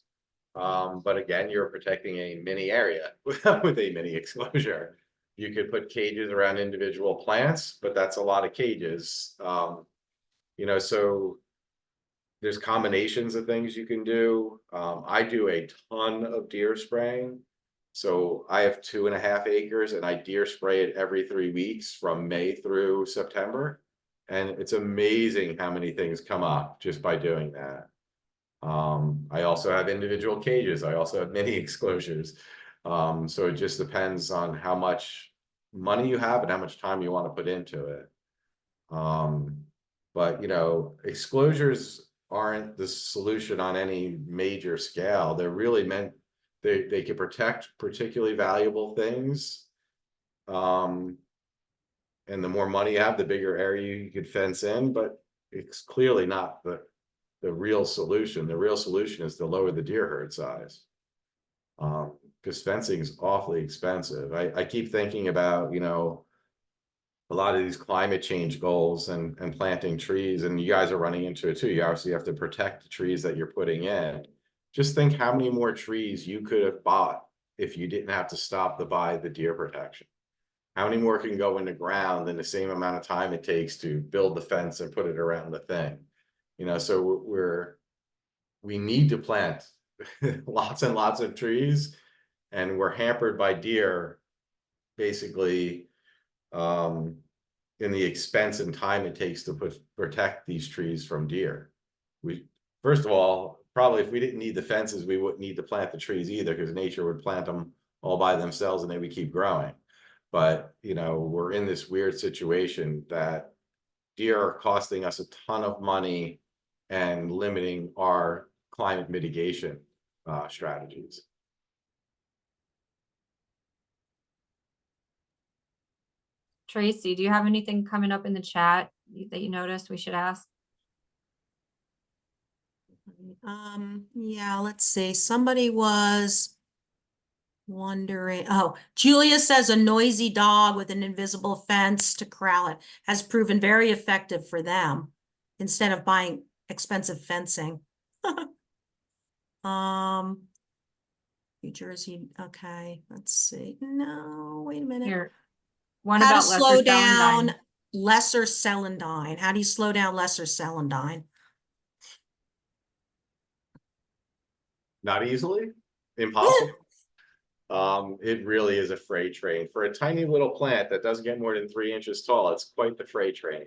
but again, you're protecting a mini area with a mini exclosure. You could put cages around individual plants, but that's a lot of cages. You know, so there's combinations of things you can do. I do a ton of deer spraying. So I have 2.5 acres and I deer spray it every 3 weeks from May through September. And it's amazing how many things come up just by doing that. I also have individual cages. I also have mini exclosures. So it just depends on how much money you have and how much time you want to put into it. But you know, exclosures aren't the solution on any major scale. They're really meant, they can protect particularly valuable things. And the more money you have, the bigger area you could fence in, but it's clearly not the real solution. The real solution is to lower the deer herd size. Because fencing is awfully expensive. I keep thinking about, you know, a lot of these climate change goals and planting trees, and you guys are running into it too. You obviously have to protect the trees that you're putting in. Just think how many more trees you could have bought if you didn't have to stop to buy the deer protection. How many more can go in the ground in the same amount of time it takes to build the fence and put it around the thing? You know, so we need to plant lots and lots of trees, and we're hampered by deer basically in the expense and time it takes to protect these trees from deer. First of all, probably if we didn't need the fences, we wouldn't need to plant the trees either, because nature would plant them all by themselves and they would keep growing. But you know, we're in this weird situation that deer are costing us a ton of money and limiting our climate mitigation strategies. Tracy, do you have anything coming up in the chat that you noticed we should ask? Yeah, let's see. Somebody was wondering, oh, Julia says a noisy dog with an invisible fence to corral it has proven very effective for them instead of buying expensive fencing. New Jersey, okay, let's see. No, wait a minute. Here, one How to about slow lesser down celandine. lesser celandine. How do you slow down lesser celandine? Not easily, impossible. It really is a freight train for a tiny little plant that doesn't get more than 3 inches tall. It's quite the freight train.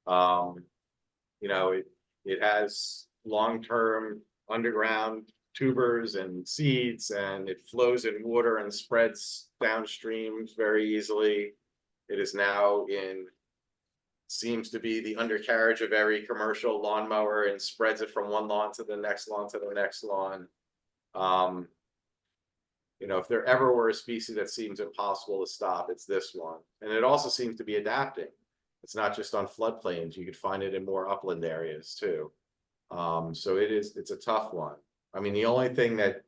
You know, it has long-term underground tubers and seeds, and it flows in water and spreads downstream very easily. It is now seems to be the undercarriage of every commercial lawnmower and spreads it from one lawn to the next lawn to the next lawn. You know, if there ever were a species that seems impossible to stop, it's this one. And it also seems to be adapting. It's not just on floodplains. You could find it in more upland areas too. So it's a tough one. I mean, the only thing that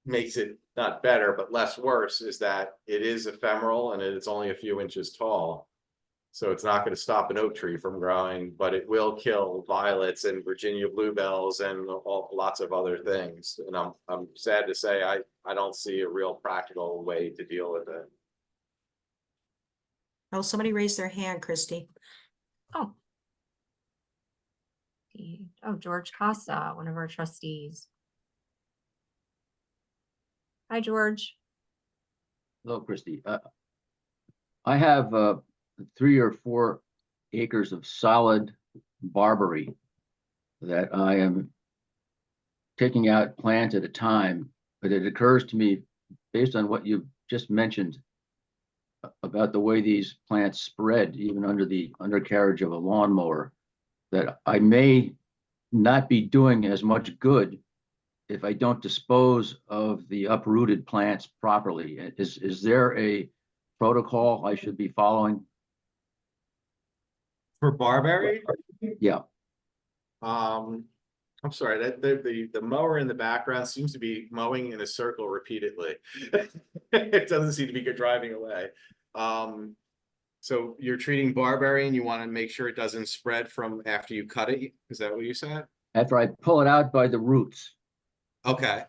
makes it not better, but less worse, is that it is ephemeral and it's only a few inches tall. So it's not going to stop an oak tree from growing, but it will kill violets and Virginia bluebells and lots of other things. And I'm sad to say I don't see a real practical way to deal with it. Oh, somebody raised their hand, Kristi. Oh. Oh, George Costa, one of our trustees. Hi, George. Hello, Kristi. I have 3 or 4 acres of solid barberry that I am taking out plant at a time, but it occurs to me, based on what you just mentioned about the way these plants spread even under the undercarriage of a lawnmower, that I may not be doing as much good if I don't dispose of the uprooted plants properly? Is there a protocol I should be following? For barberry, Yeah, I'm sorry, that the mower in the background seems to be mowing in a circle repeatedly. It doesn't seem to be good driving away. So you're treating barberry and you want to make sure it doesn't spread from after you cut it? Is that what you said? after I pull it out by the roots. Okay.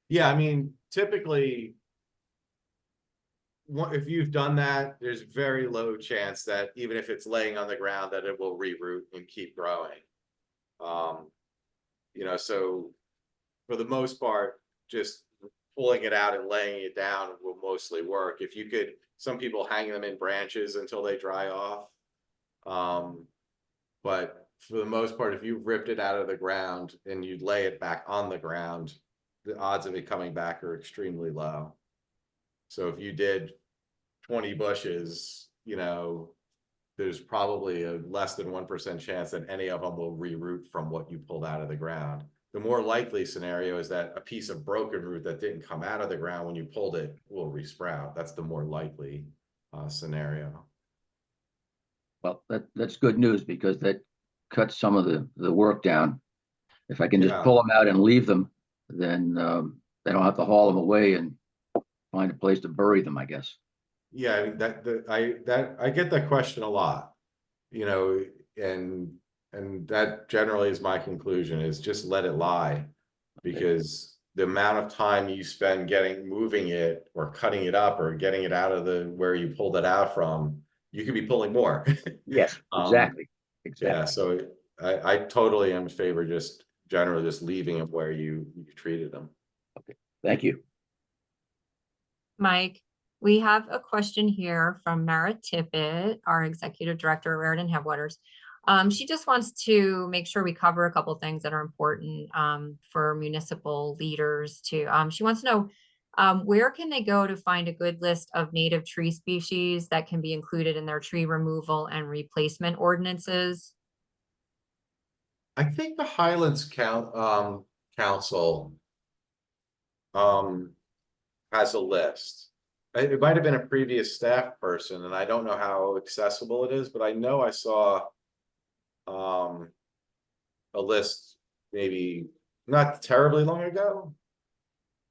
Yeah, I mean, typically, if you've done that, there's very low chance that even if it's laying on the ground, that it will reroot and keep growing. You know, so for the most part, just pulling it out and laying it down will mostly work. If you could, some people hang them in branches until they dry off. But for the most part, if you've ripped it out of the ground and you lay it back on the ground, the odds of it coming back are extremely low. So if you did 20 bushes, you know, there's probably a less than 1% chance that any of them will reroot from what you pulled out of the ground. The more likely scenario is that a piece of broken root that didn't come out of the ground when you pulled it will resprout. That's the more likely scenario. Well, that's good news because that cuts some of the work down. If I can just Yeah. pull them out and leave them, then they don't have to haul them away and find a place to bury them, I guess. Yeah, I mean, I get that question a lot, you know, and that generally is my conclusion, is just let it lie, because the amount of time you spend moving it or cutting it up or getting it out of where you pulled it out from, you could be pulling more. Yes, exactly. Yeah, so I totally am in favor just generally just leaving them where you treated them. Thank you. Mike, we have a question here from Mara Tippett, our executive director of Raritan Headwaters. She just wants to make sure we cover a couple things that are important for municipal leaders to. She wants to know where can they go to find a good list of native tree species that can be included in their tree removal and replacement ordinances? I think the Highlands Council has a list. It might have been a previous staff person, and I don't know how accessible it is, but I know I saw a list maybe not terribly long ago,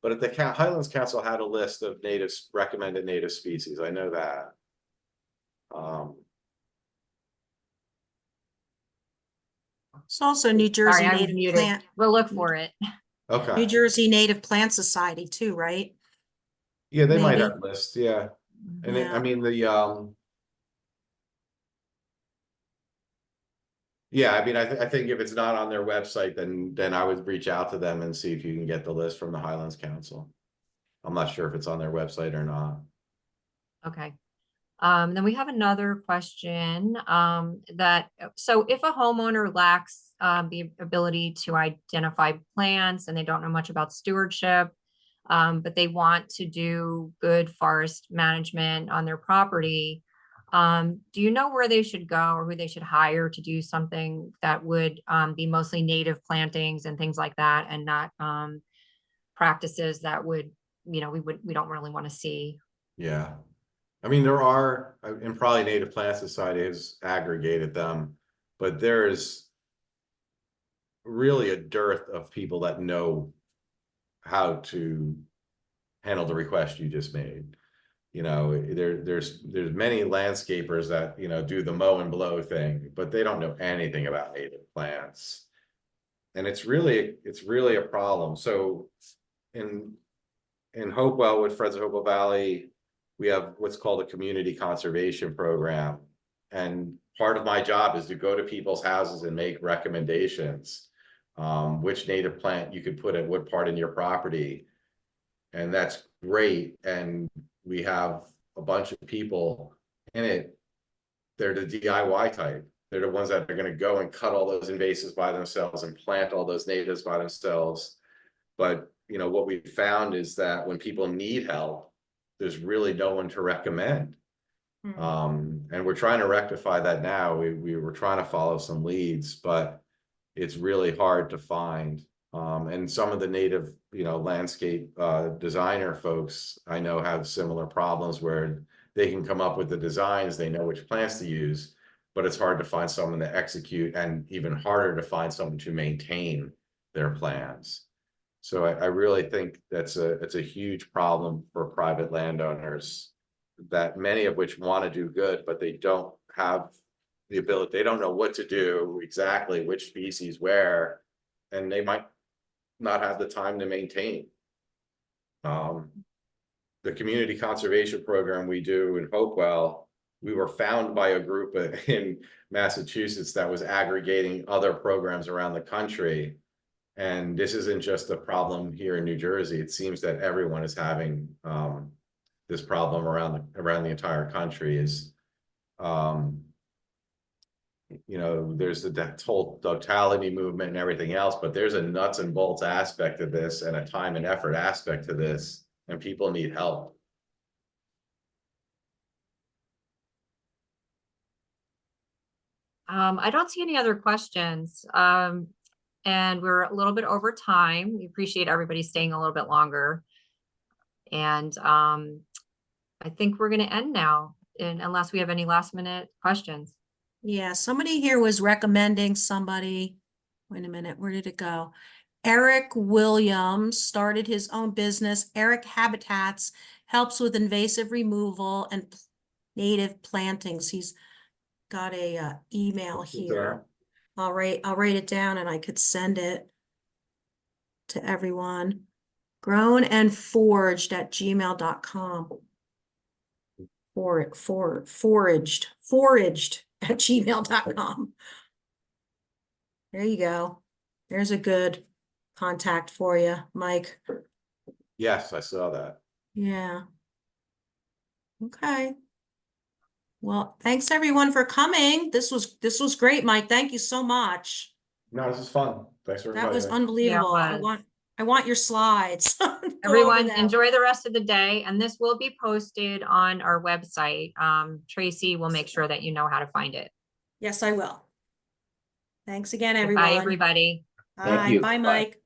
but at the Highlands Council had a list of recommended native species. I know that. It's also New Jersey Sorry, I was Native muted. Plant, We'll look for it. Okay. New Jersey Native Plant Society too, right? Yeah, they might Maybe. have a list. Yeah, and Yeah. I mean yeah, I mean, I think if it's not on their website, then I would reach out to them and see if you can get the list from the Highlands Council. I'm not sure if it's on their website or not. Okay. Then we have another question so if a homeowner lacks the ability to identify plants and they don't know much about stewardship, but they want to do good forest management on their property, do you know where they should go or who they should hire to do something that would be mostly native plantings and things like that, and not practices that would, we don't really want to see? Yeah. I mean, there are, and probably Native Plant Society has aggregated them, but there's really a dearth of people that know how to handle the request you just made. You know, there's many landscapers that, you know, do the mow and blow thing, but they don't know anything about native plants. And it's really a problem. So in Hopewell, with Friends of Hopewell Valley, we have what's called a community conservation program. And part of my job is to go to people's houses and make recommendations, which native plant you could put at what part in your property. And that's great. And we have a bunch of people in it. They're the DIY type. They're the ones that are going to go and cut all those invasives by themselves and plant all those natives by themselves. But, you know, what we found is that when people need help, there's really no one to recommend. And we're trying to rectify that now. We were trying to follow some leads, but it's really hard to find And some of the native, landscape designer folks I know have similar problems where they can come up with the designs, they know which plants to use, but it's hard to find someone to execute and even harder to find someone to maintain their plans. So I really think it's a huge problem for private landowners, that many of which want to do good, but they don't have the ability, they don't know what to do exactly, which species where, and they might not have the time to maintain. The community conservation program we do in Hopewell, we were found by a group in Massachusetts that was aggregating other programs around the country. And this isn't just a problem here in New Jersey. It seems that everyone is having this problem around the entire country. Is there's the whole totality movement and everything else, but there's a nuts and bolts aspect of this and a time and effort aspect to this, and people need help. I don't see any other questions. And we're a little bit over time. We appreciate everybody staying a little bit longer. And I think we're going to end now, unless we have any last minute questions. Yeah, somebody here was recommending somebody, wait a minute, where did it go? Eric Williams started his own business. Eric Habitats helps with invasive removal and native plantings. He's got a email here. I'll write it down and I could send it to everyone. grownandforaged@gmail.com. Foraged@gmail.com. There you go. There's a good contact for you, Mike. Yes, I saw that. Yeah. Okay. Well, thanks everyone for coming. This was great, Mike. Thank you so much. No, this is fun. Thanks for That was inviting me. unbelievable. Yeah, it was. I want your slides. Go over Everyone, them. enjoy the rest of the day, and this will be posted on our website. Tracy will make sure that you know how to find it. Yes, I will. Thanks again, everyone. Bye, everybody. Thank you. Bye, Bye. Mike.